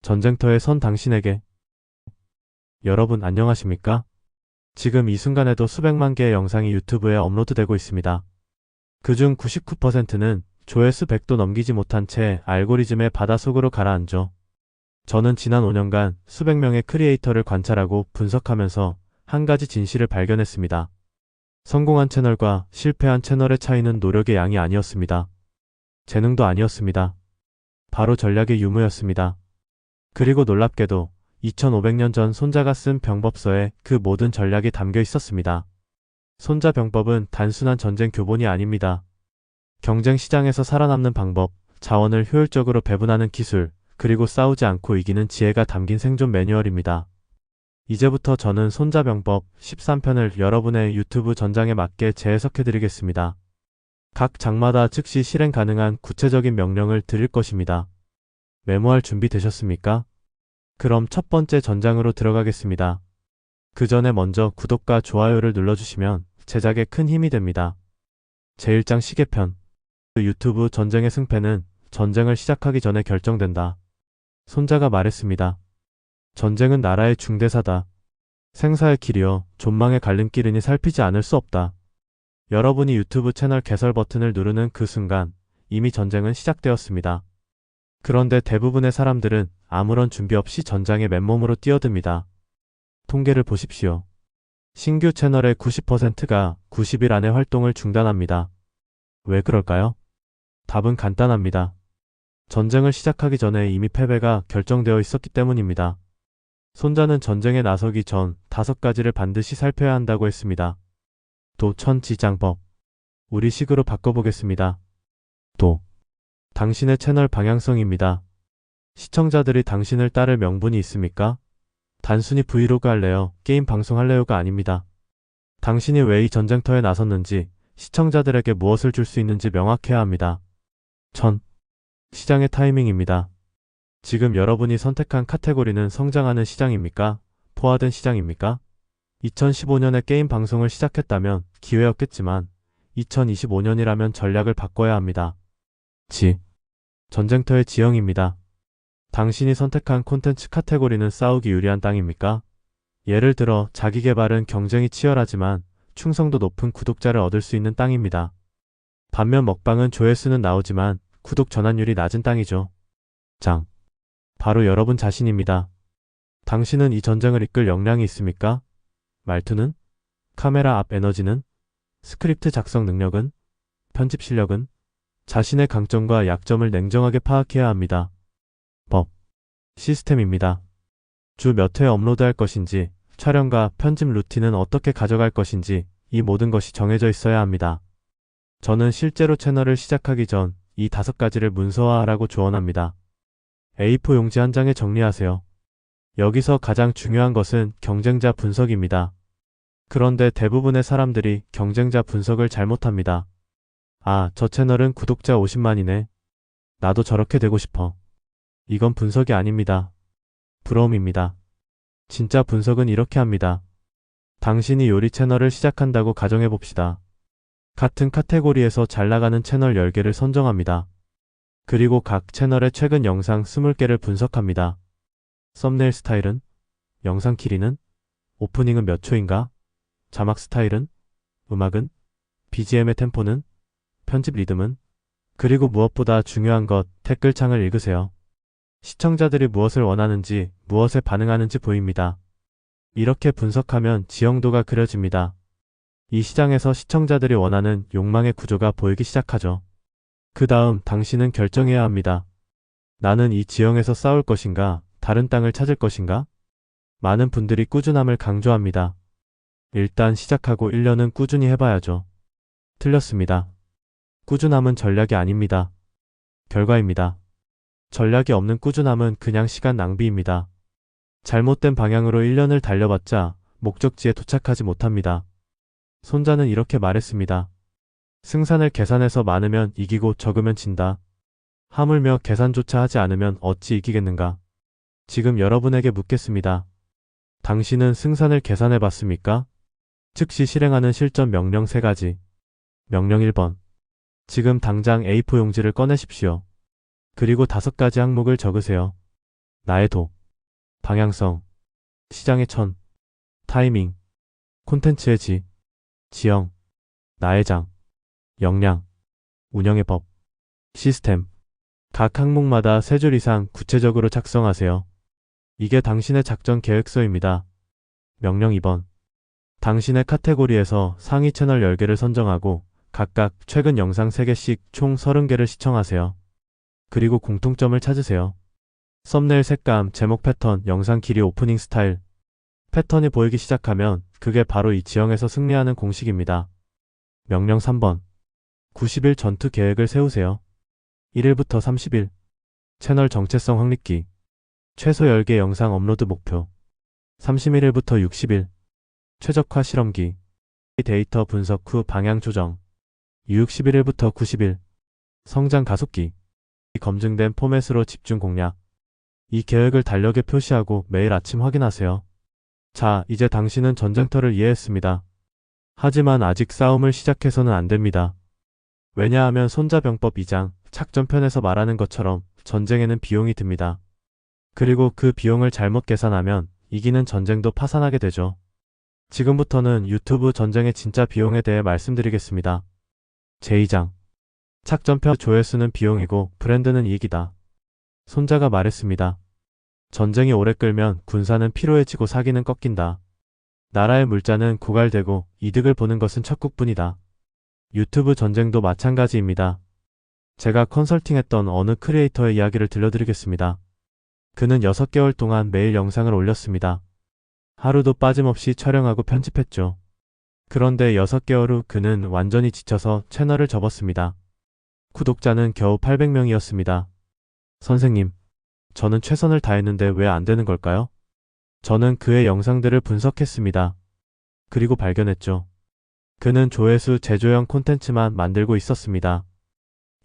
전쟁터에 선 당신에게. 여러분 안녕하십니까? 지금 이 순간에도 수백만 개의 영상이 유튜브에 업로드되고 있습니다. 그중 99%는 조회수 100도 넘기지 못한 채 알고리즘의 바닷속으로 가라앉죠. 저는 지난 5년간 수백 명의 크리에이터를 관찰하고 분석하면서 한 가지 진실을 발견했습니다. 성공한 채널과 실패한 채널의 차이는 노력의 양이 아니었습니다. 재능도 아니었습니다. 바로 전략의 유무였습니다. 그리고 놀랍게도 2500년 전 손자가 쓴 병법서에 그 모든 전략이 담겨 있었습니다. 손자 병법은 단순한 전쟁 교본이 아닙니다. 경쟁 시장에서 살아남는 방법, 자원을 효율적으로 배분하는 기술, 그리고 싸우지 않고 이기는 지혜가 담긴 생존 매뉴얼입니다. 이제부터 저는 손자병법 13편을 여러분의 유튜브 전장에 맞게 재해석해드리겠습니다. 각 장마다 즉시 실행 가능한 구체적인 명령을 드릴 것입니다. 메모할 준비 되셨습니까? 그럼 첫 번째 전장으로 들어가겠습니다. 그 전에 먼저 구독과 좋아요를 눌러주시면 제작에 큰 힘이 됩니다. 제1장 시계편. 유튜브 전쟁의 승패는 전쟁을 시작하기 전에 결정된다. 손자가 말했습니다. 전쟁은 나라의 중대사다. 생사의 길이여 존망의 갈림길이니 살피지 않을 수 없다. 여러분이 유튜브 채널 개설 버튼을 누르는 그 순간 이미 전쟁은 시작되었습니다. 그런데 대부분의 사람들은 아무런 준비 없이 전장에 맨몸으로 뛰어듭니다. 통계를 보십시오. 신규 채널의 90%가 90일 안에 활동을 중단합니다. 왜 그럴까요? 답은 간단합니다. 전쟁을 시작하기 전에 이미 패배가 결정되어 있었기 때문입니다. 손자는 전쟁에 나서기 전 5가지를 반드시 살펴야 한다고 했습니다. 도천지장법. 우리 식으로 바꿔보겠습니다. 도. 당신의 채널 방향성입니다. 시청자들이 당신을 따를 명분이 있습니까? 단순히 브이로그 할래요, 게임 방송 할래요가 아닙니다. 당신이 왜 이 전쟁터에 나섰는지, 시청자들에게 무엇을 줄 수 있는지 명확해야 합니다. 천. 시장의 타이밍입니다. 지금 여러분이 선택한 카테고리는 성장하는 시장입니까? 포화된 시장입니까? 2015년에 게임 방송을 시작했다면 기회였겠지만 2025년이라면 전략을 바꿔야 합니다. 전쟁터의 지형입니다. 당신이 선택한 콘텐츠 카테고리는 싸우기 유리한 땅입니까? 예를 들어 자기계발은 경쟁이 치열하지만 충성도 높은 구독자를 얻을 수 있는 땅입니다. 반면 먹방은 조회수는 나오지만 구독 전환율이 낮은 땅이죠. 장. 바로 여러분 자신입니다. 당신은 이 전쟁을 이끌 역량이 있습니까? 말투는? 카메라 앞 에너지는? 스크립트 작성 능력은? 편집 실력은? 자신의 강점과 약점을 냉정하게 파악해야 합니다. 법. 시스템입니다. 주 몇 회 업로드할 것인지, 촬영과 편집 루틴은 어떻게 가져갈 것인지 이 모든 것이 정해져 있어야 합니다. 저는 실제로 채널을 시작하기 전 이 5가지를 문서화하라고 조언합니다. A4 용지 한 장에 정리하세요. 여기서 가장 중요한 것은 경쟁자 분석입니다. 그런데 대부분의 사람들이 경쟁자 분석을 잘못합니다. 아, 저 채널은 구독자 50만이네. 나도 저렇게 되고 싶어. 이건 분석이 아닙니다. 부러움입니다. 진짜 분석은 이렇게 합니다. 당신이 요리 채널을 시작한다고 가정해봅시다. 같은 카테고리에서 잘 나가는 채널 10개를 선정합니다. 그리고 각 채널의 최근 영상 20개를 분석합니다. 썸네일 스타일은? 영상 길이는? 오프닝은 몇 초인가? 자막 스타일은? 음악은? BGM의 템포는? 편집 리듬은? 그리고 무엇보다 중요한 것, 댓글창을 읽으세요. 시청자들이 무엇을 원하는지, 무엇에 반응하는지 보입니다. 이렇게 분석하면 지형도가 그려집니다. 이 시장에서 시청자들이 원하는 욕망의 구조가 보이기 시작하죠. 그 다음 당신은 결정해야 합니다. 나는 이 지형에서 싸울 것인가, 다른 땅을 찾을 것인가? 많은 분들이 꾸준함을 강조합니다. 일단 시작하고 1년은 꾸준히 해봐야죠. 틀렸습니다. 꾸준함은 전략이 아닙니다. 결과입니다. 전략이 없는 꾸준함은 그냥 시간 낭비입니다. 잘못된 방향으로 1년을 달려봤자 목적지에 도착하지 못합니다. 손자는 이렇게 말했습니다. 승산을 계산해서 많으면 이기고 적으면 진다. 하물며 계산조차 하지 않으면 어찌 이기겠는가? 지금 여러분에게 묻겠습니다. 당신은 승산을 계산해봤습니까? 즉시 실행하는 실전 명령 3가지. 명령 1번. 지금 당장 A4 용지를 꺼내십시오. 그리고 5가지 항목을 적으세요. 나의 도, 방향성, 시장의 천, 타이밍, 콘텐츠의 지, 지형, 나의 장, 역량, 운영의 법, 시스템. 각 항목마다 3줄 이상 구체적으로 작성하세요. 이게 당신의 작전 계획서입니다. 명령 2번. 당신의 카테고리에서 상위 채널 10개를 선정하고 각각 최근 영상 3개씩 총 30개를 시청하세요. 그리고 공통점을 찾으세요. 썸네일 색감, 제목 패턴, 영상 길이, 오프닝 스타일. 패턴이 보이기 시작하면 그게 바로 이 지형에서 승리하는 공식입니다. 명령 3번. 90일 전투 계획을 세우세요. 1일부터 30일. 채널 정체성 확립기. 최소 10개 영상 업로드 목표. 31일부터 60일. 최적화 실험기. 데이터 분석 후 방향 조정. 61일부터 90일. 성장 가속기. 검증된 포맷으로 집중 공략. 이 계획을 달력에 표시하고 매일 아침 확인하세요. 자, 이제 당신은 전쟁터를 이해했습니다. 하지만 아직 싸움을 시작해서는 안 됩니다. 왜냐하면 손자병법 2장 작전편에서 말하는 것처럼 전쟁에는 비용이 듭니다. 그리고 그 비용을 잘못 계산하면 이기는 전쟁도 파산하게 되죠. 지금부터는 유튜브 전쟁의 진짜 비용에 대해 말씀드리겠습니다. 제2장. 작전편 조회수는 비용이고 브랜드는 이익이다. 손자가 말했습니다. 전쟁이 오래 끌면 군사는 피로해지고 사기는 꺾인다. 나라의 물자는 고갈되고 이득을 보는 것은 척국뿐이다. 유튜브 전쟁도 마찬가지입니다. 제가 컨설팅했던 어느 크리에이터의 이야기를 들려드리겠습니다. 그는 6개월 동안 매일 영상을 올렸습니다. 하루도 빠짐없이 촬영하고 편집했죠. 그런데 6개월 후 그는 완전히 지쳐서 채널을 접었습니다. 구독자는 겨우 800명이었습니다. 선생님, 저는 최선을 다했는데 왜 안 되는 걸까요? 저는 그의 영상들을 분석했습니다. 그리고 발견했죠. 그는 조회수 제조형 콘텐츠만 만들고 있었습니다.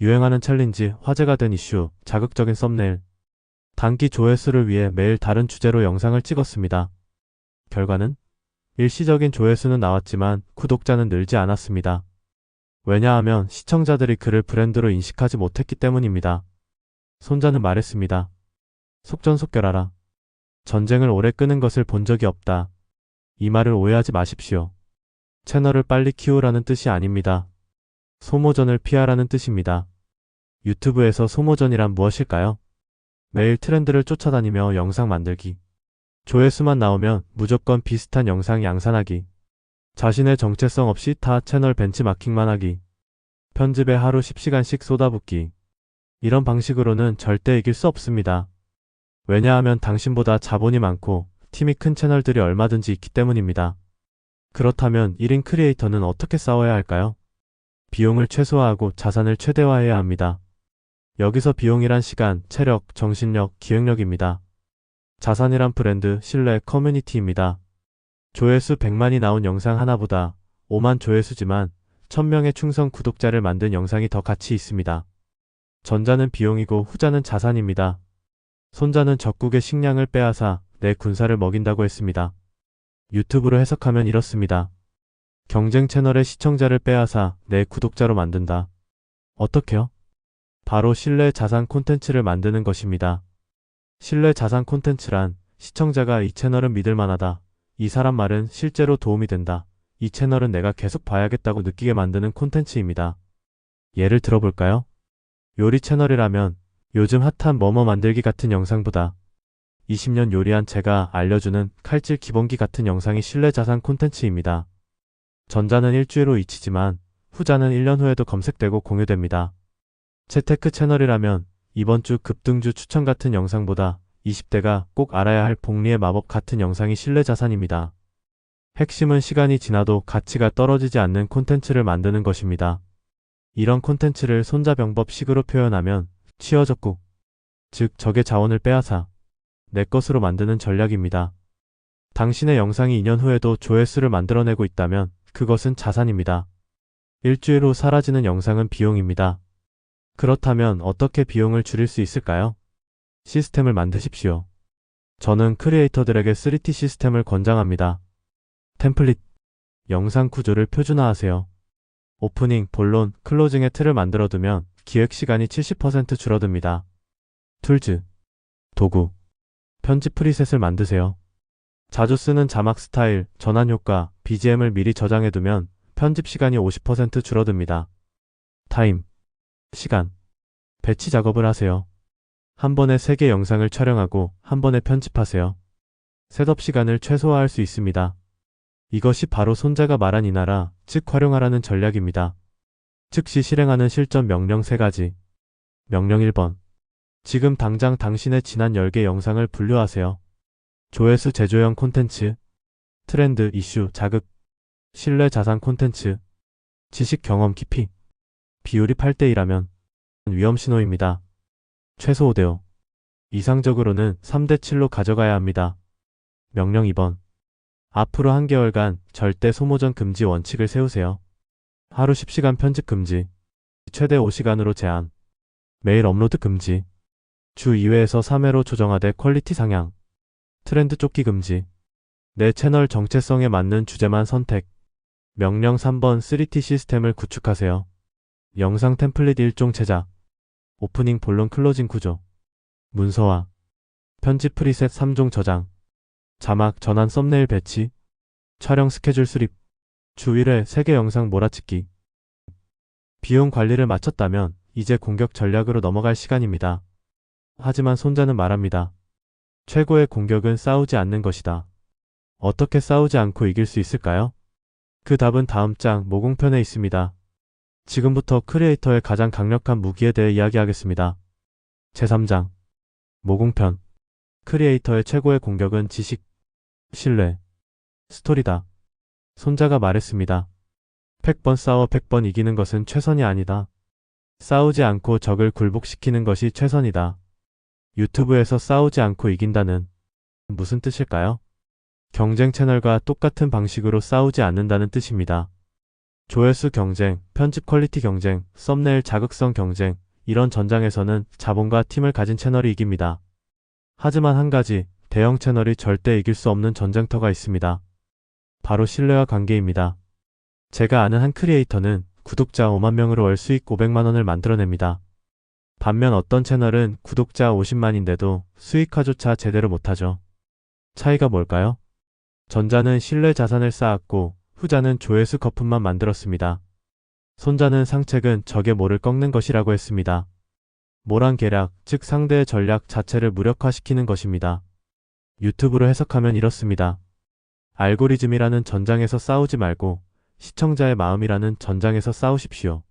유행하는 챌린지, 화제가 된 이슈, 자극적인 썸네일. 단기 조회수를 위해 매일 다른 주제로 영상을 찍었습니다. 결과는? 일시적인 조회수는 나왔지만 구독자는 늘지 않았습니다. 왜냐하면 시청자들이 그를 브랜드로 인식하지 못했기 때문입니다. 손자는 말했습니다. 속전속결하라. 전쟁을 오래 끄는 것을 본 적이 없다. 이 말을 오해하지 마십시오. 채널을 빨리 키우라는 뜻이 아닙니다. 소모전을 피하라는 뜻입니다. 유튜브에서 소모전이란 무엇일까요? 매일 트렌드를 쫓아다니며 영상 만들기. 조회수만 나오면 무조건 비슷한 영상 양산하기. 자신의 정체성 없이 타 채널 벤치마킹만 하기. 편집에 하루 10시간씩 쏟아붓기. 이런 방식으로는 절대 이길 수 없습니다. 왜냐하면 당신보다 자본이 많고 팀이 큰 채널들이 얼마든지 있기 때문입니다. 그렇다면 1인 크리에이터는 어떻게 싸워야 할까요? 비용을 최소화하고 자산을 최대화해야 합니다. 여기서 비용이란 시간, 체력, 정신력, 기획력입니다. 자산이란 브랜드, 신뢰, 커뮤니티입니다. 조회수 100만이 나온 영상 하나보다 5만 조회수지만 1000명의 충성 구독자를 만든 영상이 더 가치 있습니다. 전자는 비용이고 후자는 자산입니다. 손자는 적국의 식량을 빼앗아 내 군사를 먹인다고 했습니다. 유튜브로 해석하면 이렇습니다. 경쟁 채널의 시청자를 빼앗아 내 구독자로 만든다. 어떻게요? 바로 신뢰 자산 콘텐츠를 만드는 것입니다. 신뢰 자산 콘텐츠란 시청자가 이 채널은 믿을만하다. 이 사람 말은 실제로 도움이 된다. 이 채널은 내가 계속 봐야겠다고 느끼게 만드는 콘텐츠입니다. 예를 들어볼까요? 요리 채널이라면 요즘 핫한 뭐뭐 만들기 같은 영상보다 20년 요리한 제가 알려주는 칼질 기본기 같은 영상이 신뢰 자산 콘텐츠입니다. 전자는 일주일 후 잊히지만 후자는 1년 후에도 검색되고 공유됩니다. 재테크 채널이라면 이번 주 급등주 추천 같은 영상보다 20대가 꼭 알아야 할 복리의 마법 같은 영상이 신뢰 자산입니다. 핵심은 시간이 지나도 가치가 떨어지지 않는 콘텐츠를 만드는 것입니다. 이런 콘텐츠를 손자병법식으로 표현하면 취어적국, 즉 적의 자원을 빼앗아 내 것으로 만드는 전략입니다. 당신의 영상이 2년 후에도 조회수를 만들어내고 있다면 그것은 자산입니다. 일주일 후 사라지는 영상은 비용입니다. 그렇다면 어떻게 비용을 줄일 수 있을까요? 시스템을 만드십시오. 저는 크리에이터들에게 3T 시스템을 권장합니다. 템플릿, 영상 구조를 표준화하세요. 오프닝, 본론, 클로징의 틀을 만들어두면 기획 시간이 70% 줄어듭니다. 툴즈, 도구, 편집 프리셋을 만드세요. 자주 쓰는 자막 스타일, 전환 효과, BGM을 미리 저장해두면 편집 시간이 50% 줄어듭니다. 타임, 시간, 배치 작업을 하세요. 한 번에 3개 영상을 촬영하고 한 번에 편집하세요. 셋업 시간을 최소화할 수 있습니다. 이것이 바로 손자가 말한 이나라, 즉 활용하라는 전략입니다. 즉시 실행하는 실전 명령 3가지. 명령 1번. 지금 당장 당신의 지난 10개 영상을 분류하세요. 조회수 제조형 콘텐츠, 트렌드, 이슈, 자극, 신뢰 자산 콘텐츠, 지식 경험 깊이. 비율이 8대1라면 위험 신호입니다. 최소 5대5. 이상적으로는 3대7로 가져가야 합니다. 명령 2번. 앞으로 한 개월간 절대 소모전 금지 원칙을 세우세요. 하루 10시간 편집 금지, 최대 5시간으로 제한, 매일 업로드 금지, 주 2회에서 3회로 조정하되 퀄리티 상향, 트렌드 쫓기 금지, 내 채널 정체성에 맞는 주제만 선택. 명령 3번 3T 시스템을 구축하세요. 영상 템플릿 1종 제작, 오프닝 본론 클로징 구조, 문서화, 편집 프리셋 3종 저장, 자막 전환 썸네일 배치, 촬영 스케줄 수립, 주 1회 3개 영상 몰아찍기. 비용 관리를 마쳤다면 이제 공격 전략으로 넘어갈 시간입니다. 하지만 손자는 말합니다. 최고의 공격은 싸우지 않는 것이다. 어떻게 싸우지 않고 이길 수 있을까요? 그 답은 다음 장 모공편에 있습니다. 지금부터 크리에이터의 가장 강력한 무기에 대해 이야기하겠습니다. 제3장 모공편. 크리에이터의 최고의 공격은 지식, 신뢰, 스토리다. 손자가 말했습니다. 100번 싸워 100번 이기는 것은 최선이 아니다. 싸우지 않고 적을 굴복시키는 것이 최선이다. 유튜브에서 싸우지 않고 이긴다는 무슨 뜻일까요? 경쟁 채널과 똑같은 방식으로 싸우지 않는다는 뜻입니다. 조회수 경쟁, 편집 퀄리티 경쟁, 썸네일 자극성 경쟁, 이런 전장에서는 자본과 팀을 가진 채널이 이깁니다. 하지만 한 가지, 대형 채널이 절대 이길 수 없는 전쟁터가 있습니다. 바로 신뢰와 관계입니다. 제가 아는 한 크리에이터는 구독자 5만 명으로 월 수익 500만 원을 만들어냅니다. 반면 어떤 채널은 구독자 50만인데도 수익화조차 제대로 못하죠. 차이가 뭘까요? 전자는 신뢰 자산을 쌓았고 후자는 조회수 거품만 만들었습니다. 손자는 상책은 적의 모를 꺾는 것이라고 했습니다. 모란 계략, 즉 상대의 전략 자체를 무력화시키는 것입니다. 유튜브로 해석하면 이렇습니다. 알고리즘이라는 전장에서 싸우지 말고 시청자의 마음이라는 전장에서 싸우십시오.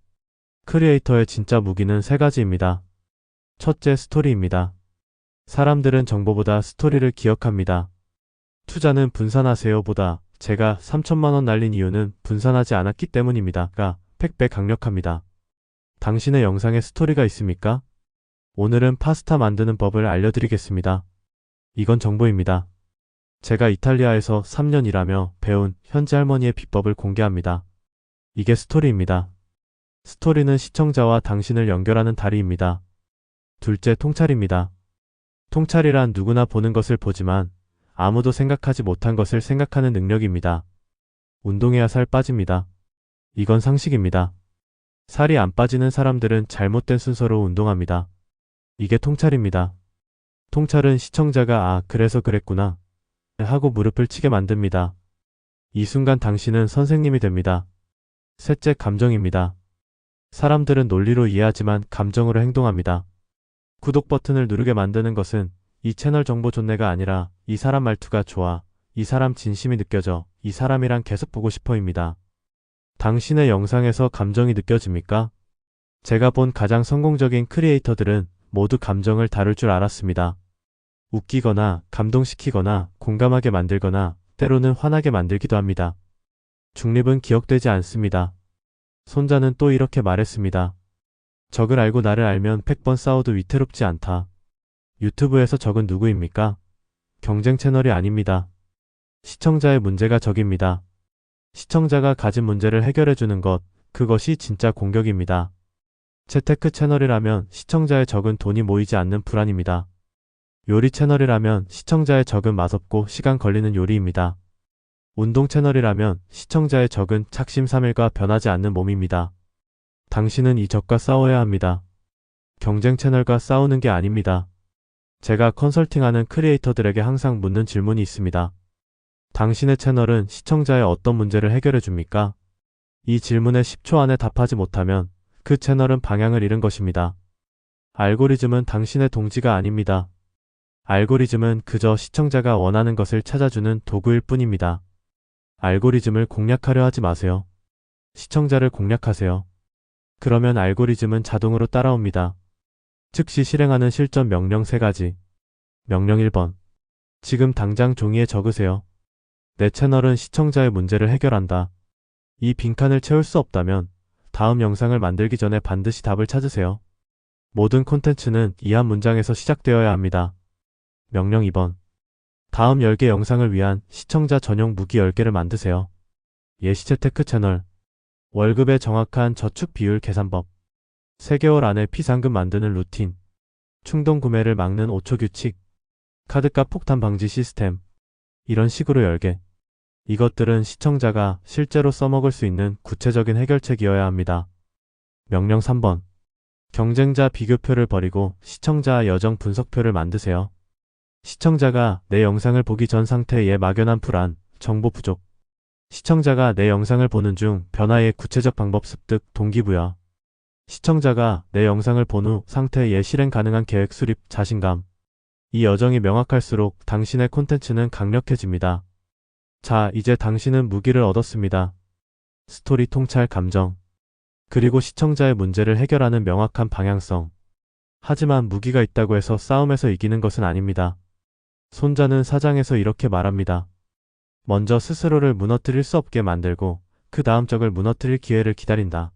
크리에이터의 진짜 무기는 3가지입니다. 첫째, 스토리입니다. 사람들은 정보보다 스토리를 기억합니다. 투자는 분산하세요 보다 제가 3천만 원 날린 이유는 분산하지 않았기 때문입니다.가 100배 강력합니다. 당신의 영상에 스토리가 있습니까? 오늘은 파스타 만드는 법을 알려드리겠습니다. 이건 정보입니다. 제가 이탈리아에서 3년 일하며 배운 현지 할머니의 비법을 공개합니다. 이게 스토리입니다. 스토리는 시청자와 당신을 연결하는 다리입니다. 둘째, 통찰입니다. 통찰이란 누구나 보는 것을 보지만 아무도 생각하지 못한 것을 생각하는 능력입니다. 운동해야 살 빠집니다. 이건 상식입니다. 살이 안 빠지는 사람들은 잘못된 순서로 운동합니다. 이게 통찰입니다. 통찰은 시청자가 아, 그래서 그랬구나 하고 무릎을 치게 만듭니다. 이 순간 당신은 선생님이 됩니다. 셋째, 감정입니다. 사람들은 논리로 이해하지만 감정으로 행동합니다. 구독 버튼을 누르게 만드는 것은 이 채널 정보 존내가 아니라 이 사람 말투가 좋아, 이 사람 진심이 느껴져, 이 사람이랑 계속 보고 싶어입니다. 당신의 영상에서 감정이 느껴집니까? 제가 본 가장 성공적인 크리에이터들은 모두 감정을 다룰 줄 알았습니다. 웃기거나 감동시키거나 공감하게 만들거나 때로는 화나게 만들기도 합니다. 중립은 기억되지 않습니다. 손자는 또 이렇게 말했습니다. 적을 알고 나를 알면 100번 싸워도 위태롭지 않다. 유튜브에서 적은 누구입니까? 경쟁 채널이 아닙니다. 시청자의 문제가 적입니다. 시청자가 가진 문제를 해결해주는 것, 그것이 진짜 공격입니다. 재테크 채널이라면 시청자의 적은 돈이 모이지 않는 불안입니다. 요리 채널이라면 시청자의 적은 맛없고 시간 걸리는 요리입니다. 운동 채널이라면 시청자의 적은 착심삼일과 변하지 않는 몸입니다. 당신은 이 적과 싸워야 합니다. 경쟁 채널과 싸우는 게 아닙니다. 제가 컨설팅하는 크리에이터들에게 항상 묻는 질문이 있습니다. 당신의 채널은 시청자의 어떤 문제를 해결해 줍니까? 이 질문에 10초 안에 답하지 못하면 그 채널은 방향을 잃은 것입니다. 알고리즘은 당신의 동지가 아닙니다. 알고리즘은 그저 시청자가 원하는 것을 찾아주는 도구일 뿐입니다. 알고리즘을 공략하려 하지 마세요. 시청자를 공략하세요. 그러면 알고리즘은 자동으로 따라옵니다. 즉시 실행하는 실전 명령 3가지. 명령 1번. 지금 당장 종이에 적으세요. 내 채널은 시청자의 문제를 해결한다. 이 빈칸을 채울 수 없다면 다음 영상을 만들기 전에 반드시 답을 찾으세요. 모든 콘텐츠는 이 한 문장에서 시작되어야 합니다. 명령 2번. 다음 10개 영상을 위한 시청자 전용 무기 10개를 만드세요. 예시채테크 채널. 월급의 정확한 저축 비율 계산법. 3개월 안에 비상금 만드는 루틴. 충동 구매를 막는 5초 규칙. 카드값 폭탄 방지 시스템. 이런 식으로 10개. 이것들은 시청자가 실제로 써먹을 수 있는 구체적인 해결책이어야 합니다. 명령 3번. 경쟁자 비교표를 버리고 시청자 여정 분석표를 만드세요. 시청자가 내 영상을 보기 전 상태의 막연한 불안, 정보 부족. 시청자가 내 영상을 보는 중 변화의 구체적 방법 습득, 동기부여. 시청자가 내 영상을 본 후 상태의 실행 가능한 계획 수립, 자신감. 이 여정이 명확할수록 당신의 콘텐츠는 강력해집니다. 자, 이제 당신은 무기를 얻었습니다. 스토리 통찰 감정. 그리고 시청자의 문제를 해결하는 명확한 방향성. 하지만 무기가 있다고 해서 싸움에서 이기는 것은 아닙니다. 손자는 사장에서 이렇게 말합니다. 먼저 스스로를 무너뜨릴 수 없게 만들고 그 다음 적을 무너뜨릴 기회를 기다린다.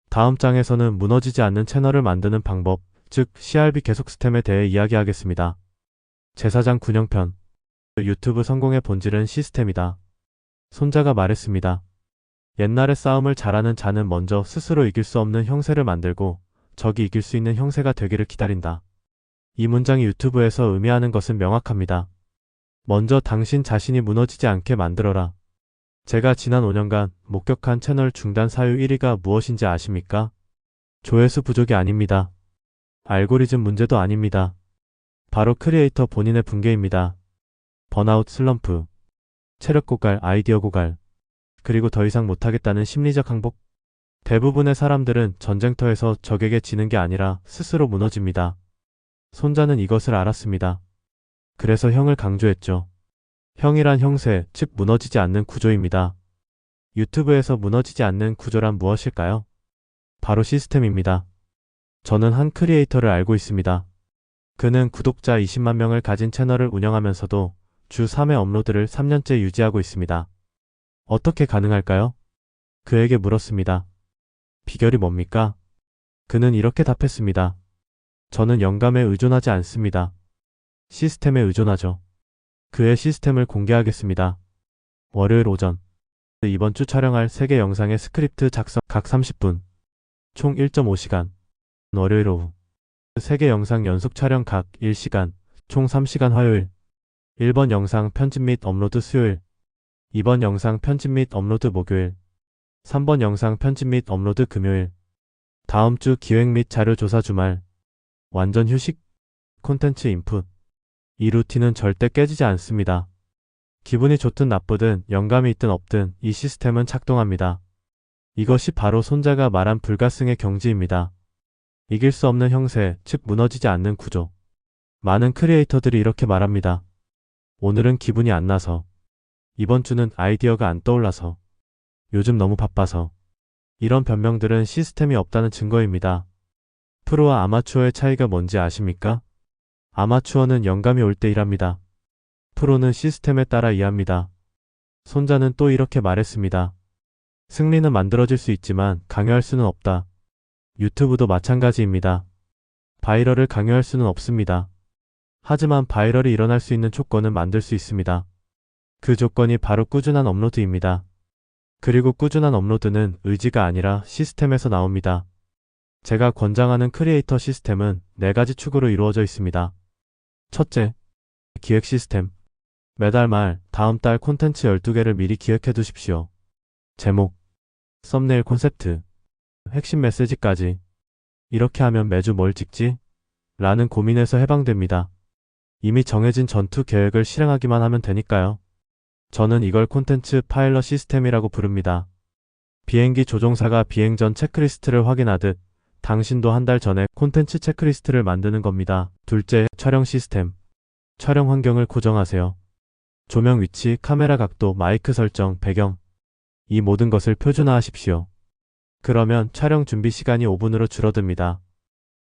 다음 장에서는 무너지지 않는 채널을 만드는 방법, 즉 CRB 계속 스템에 대해 이야기하겠습니다. 제사장 군형편. 유튜브 성공의 본질은 시스템이다. 손자가 말했습니다. 옛날에 싸움을 잘하는 자는 먼저 스스로 이길 수 없는 형세를 만들고 적이 이길 수 있는 형세가 되기를 기다린다. 이 문장이 유튜브에서 의미하는 것은 명확합니다. 먼저 당신 자신이 무너지지 않게 만들어라. 제가 지난 5년간 목격한 채널 중단 사유 1위가 무엇인지 아십니까? 조회수 부족이 아닙니다. 알고리즘 문제도 아닙니다. 바로 크리에이터 본인의 붕괴입니다. 번아웃, 슬럼프, 체력 고갈, 아이디어 고갈, 그리고 더 이상 못하겠다는 심리적 항복. 대부분의 사람들은 전쟁터에서 적에게 지는 게 아니라 스스로 무너집니다. 손자는 이것을 알았습니다. 그래서 형을 강조했죠. 형이란 형세, 즉 무너지지 않는 구조입니다. 유튜브에서 무너지지 않는 구조란 무엇일까요? 바로 시스템입니다. 저는 한 크리에이터를 알고 있습니다. 그는 구독자 20만 명을 가진 채널을 운영하면서도 주 3회 업로드를 3년째 유지하고 있습니다. 어떻게 가능할까요? 그에게 물었습니다. 비결이 뭡니까? 그는 이렇게 답했습니다. 저는 영감에 의존하지 않습니다. 시스템에 의존하죠. 그의 시스템을 공개하겠습니다. 월요일 오전. 이번 주 촬영할 3개 영상의 스크립트 작성 각 30분. 총 1.5시간. 월요일 오후. 3개 영상 연속 촬영 각 1시간. 총 3시간 화요일. 1번 영상 편집 및 업로드 수요일. 2번 영상 편집 및 업로드 목요일. 3번 영상 편집 및 업로드 금요일. 다음 주 기획 및 자료 조사 주말. 완전 휴식. 콘텐츠 인풋. 이 루틴은 절대 깨지지 않습니다. 기분이 좋든 나쁘든 영감이 있든 없든 이 시스템은 작동합니다. 이것이 바로 손자가 말한 불가승의 경지입니다. 이길 수 없는 형세, 즉 무너지지 않는 구조. 많은 크리에이터들이 이렇게 말합니다. 오늘은 기분이 안 나서. 이번 주는 아이디어가 안 떠올라서. 요즘 너무 바빠서. 이런 변명들은 시스템이 없다는 증거입니다. 프로와 아마추어의 차이가 뭔지 아십니까? 아마추어는 영감이 올 때 일합니다. 프로는 시스템에 따라 일합니다. 손자는 또 이렇게 말했습니다. 승리는 만들어질 수 있지만 강요할 수는 없다. 유튜브도 마찬가지입니다. 바이럴을 강요할 수는 없습니다. 하지만 바이럴이 일어날 수 있는 조건은 만들 수 있습니다. 그 조건이 바로 꾸준한 업로드입니다. 그리고 꾸준한 업로드는 의지가 아니라 시스템에서 나옵니다. 제가 권장하는 크리에이터 시스템은 4가지 축으로 이루어져 있습니다. 첫째, 기획 시스템. 매달 말 다음 달 콘텐츠 12개를 미리 기획해 두십시오. 제목, 썸네일 콘셉트, 핵심 메시지까지. 이렇게 하면 매주 뭘 찍지? 라는 고민에서 해방됩니다. 이미 정해진 전투 계획을 실행하기만 하면 되니까요. 저는 이걸 콘텐츠 파일럿 시스템이라고 부릅니다. 비행기 조종사가 비행 전 체크리스트를 확인하듯 당신도 한 달 전에 콘텐츠 체크리스트를 만드는 겁니다. 둘째, 촬영 시스템. 촬영 환경을 고정하세요. 조명 위치, 카메라 각도, 마이크 설정, 배경. 이 모든 것을 표준화하십시오. 그러면 촬영 준비 시간이 5분으로 줄어듭니다.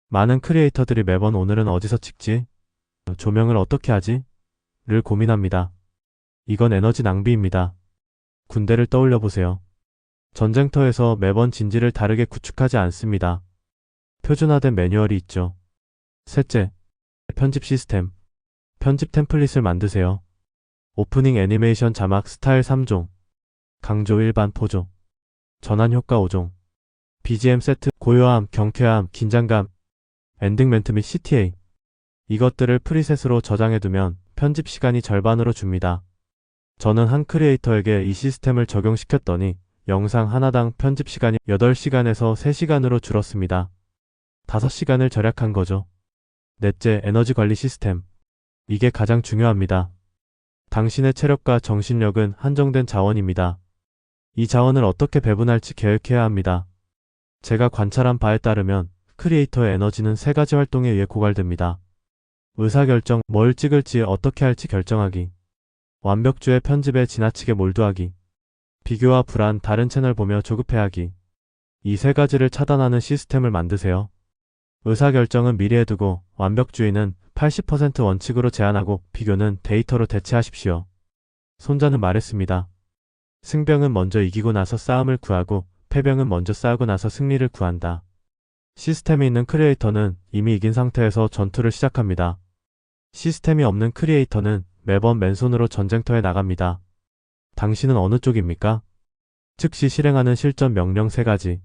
많은 크리에이터들이 매번 오늘은 어디서 찍지? 조명을 어떻게 하지? 를 고민합니다. 이건 에너지 낭비입니다. 군대를 떠올려 보세요. 전쟁터에서 매번 진지를 다르게 구축하지 않습니다. 표준화된 매뉴얼이 있죠. 셋째, 편집 시스템. 편집 템플릿을 만드세요. 오프닝 애니메이션 자막 스타일 3종, 강조 일반 포조, 전환 효과 5종, BGM 세트, 고요함, 경쾌함, 긴장감, 엔딩 멘트 및 CTA. 이것들을 프리셋으로 저장해두면 편집 시간이 절반으로 줍니다. 저는 한 크리에이터에게 이 시스템을 적용시켰더니 영상 하나당 편집 시간이 8시간에서 3시간으로 줄었습니다. 5시간을 절약한 거죠. 넷째, 에너지 관리 시스템. 이게 가장 중요합니다. 당신의 체력과 정신력은 한정된 자원입니다. 이 자원을 어떻게 배분할지 계획해야 합니다. 제가 관찰한 바에 따르면 크리에이터의 에너지는 3가지 활동에 의해 고갈됩니다. 의사결정, 뭘 찍을지 어떻게 할지 결정하기. 완벽주의 편집에 지나치게 몰두하기. 비교와 불안, 다른 채널 보며 조급해하기. 이 3가지를 차단하는 시스템을 만드세요. 의사결정은 미리 해두고 완벽주의는 80% 원칙으로 제한하고 비교는 데이터로 대체하십시오. 손자는 말했습니다. 승병은 먼저 이기고 나서 싸움을 구하고 패병은 먼저 싸우고 나서 승리를 구한다. 시스템이 있는 크리에이터는 이미 이긴 상태에서 전투를 시작합니다. 시스템이 없는 크리에이터는 매번 맨손으로 전쟁터에 나갑니다. 당신은 어느 쪽입니까? 즉시 실행하는 실전 명령 3가지.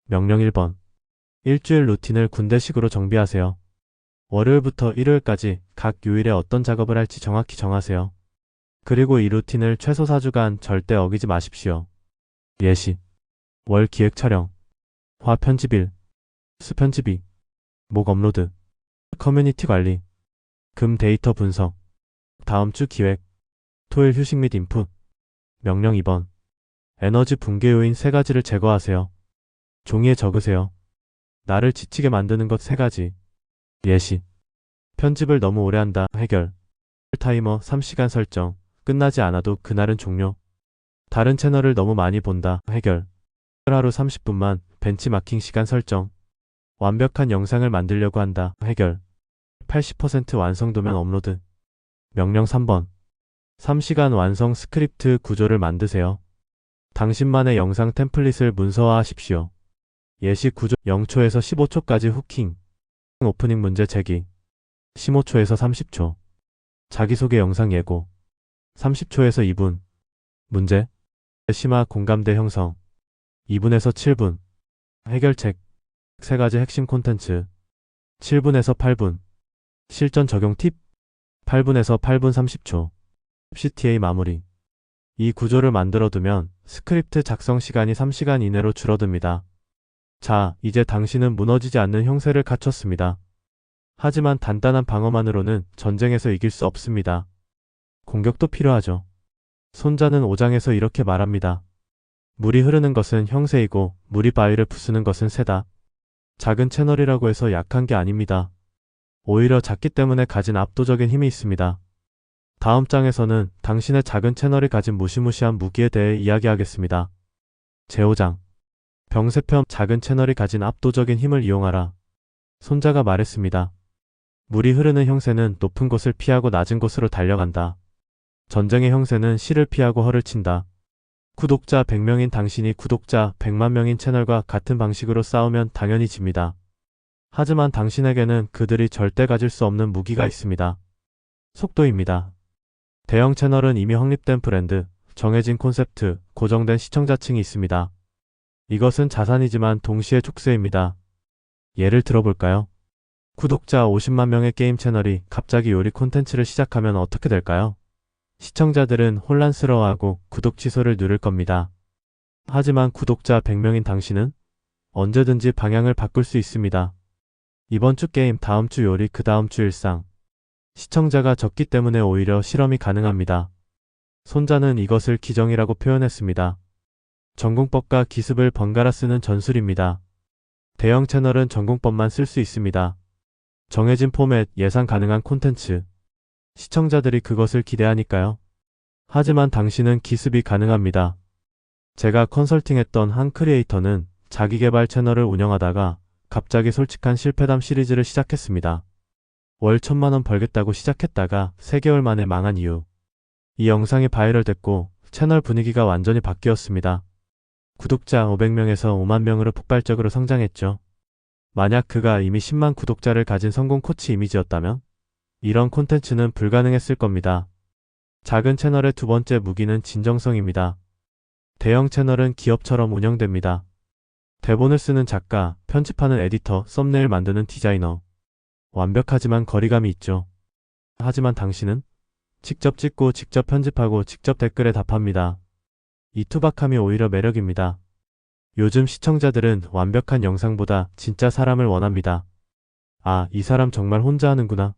명령 1번. 일주일 루틴을 군대식으로 정비하세요. 월요일부터 일요일까지 각 요일에 어떤 작업을 할지 정확히 정하세요. 그리고 이 루틴을 최소 4주간 절대 어기지 마십시오. 예시. 월 기획 촬영. 화 편집일. 수 편집이. 목 업로드. 커뮤니티 관리. 금 데이터 분석. 다음 주 기획. 토일 휴식 및 인풋. 명령 2번. 에너지 붕괴 요인 3가지를 제거하세요. 종이에 적으세요. 나를 지치게 만드는 것 3가지. 예시. 편집을 너무 오래 한다. 해결. 타이머 3시간 설정. 끝나지 않아도 그날은 종료. 다른 채널을 너무 많이 본다. 해결. 하루 30분만 벤치마킹 시간 설정. 완벽한 영상을 만들려고 한다. 해결. 80% 완성도면 업로드. 명령 3번. 3시간 완성 스크립트 구조를 만드세요. 당신만의 영상 템플릿을 문서화하십시오. 예시 구조 0초에서 15초까지 후킹. 오프닝 문제 제기. 15초에서 30초. 자기소개 영상 예고. 30초에서 2분. 문제. 심화 공감대 형성. 2분에서 7분. 해결책. 3가지 핵심 콘텐츠. 7분에서 8분. 실전 적용 팁. 8분에서 8분 30초. CTA 마무리. 이 구조를 만들어두면 스크립트 작성 시간이 3시간 이내로 줄어듭니다. 자, 이제 당신은 무너지지 않는 형세를 갖췄습니다. 하지만 단단한 방어만으로는 전쟁에서 이길 수 없습니다. 공격도 필요하죠. 손자는 5장에서 이렇게 말합니다. 물이 흐르는 것은 형세이고 물이 바위를 부수는 것은 새다. 작은 채널이라고 해서 약한 게 아닙니다. 오히려 작기 때문에 가진 압도적인 힘이 있습니다. 다음 장에서는 당신의 작은 채널이 가진 무시무시한 무기에 대해 이야기하겠습니다. 제5장. 병세편 작은 채널이 가진 압도적인 힘을 이용하라. 손자가 말했습니다. 물이 흐르는 형세는 높은 곳을 피하고 낮은 곳으로 달려간다. 전쟁의 형세는 실을 피하고 허를 친다. 구독자 100명인 당신이 구독자 100만 명인 채널과 같은 방식으로 싸우면 당연히 집니다. 하지만 당신에게는 그들이 절대 가질 수 없는 무기가 있습니다. 속도입니다. 대형 채널은 이미 확립된 브랜드, 정해진 콘셉트, 고정된 시청자층이 있습니다. 이것은 자산이지만 동시에 촉세입니다. 예를 들어볼까요? 구독자 50만 명의 게임 채널이 갑자기 요리 콘텐츠를 시작하면 어떻게 될까요? 시청자들은 혼란스러워하고 구독 취소를 누를 겁니다. 하지만 구독자 100명인 당신은 언제든지 방향을 바꿀 수 있습니다. 이번 주 게임, 다음 주 요리, 그 다음 주 일상. 시청자가 적기 때문에 오히려 실험이 가능합니다. 손자는 이것을 기정이라고 표현했습니다. 전공법과 기습을 번갈아 쓰는 전술입니다. 대형 채널은 전공법만 쓸 수 있습니다. 정해진 포맷, 예상 가능한 콘텐츠. 시청자들이 그것을 기대하니까요. 하지만 당신은 기습이 가능합니다. 제가 컨설팅했던 한 크리에이터는 자기개발 채널을 운영하다가 갑자기 솔직한 실패담 시리즈를 시작했습니다. 월 1,000만 원 벌겠다고 시작했다가 3개월 만에 망한 이유. 이 영상이 바이럴됐고 채널 분위기가 완전히 바뀌었습니다. 구독자 500명에서 5만 명으로 폭발적으로 성장했죠. 만약 그가 이미 10만 구독자를 가진 성공 코치 이미지였다면 이런 콘텐츠는 불가능했을 겁니다. 작은 채널의 두 번째 무기는 진정성입니다. 대형 채널은 기업처럼 운영됩니다. 대본을 쓰는 작가, 편집하는 에디터, 썸네일 만드는 디자이너. 완벽하지만 거리감이 있죠. 하지만 당신은 직접 찍고 직접 편집하고 직접 댓글에 답합니다. 이 투박함이 오히려 매력입니다. 요즘 시청자들은 완벽한 영상보다 진짜 사람을 원합니다. 아, 이 사람 정말 혼자 하는구나.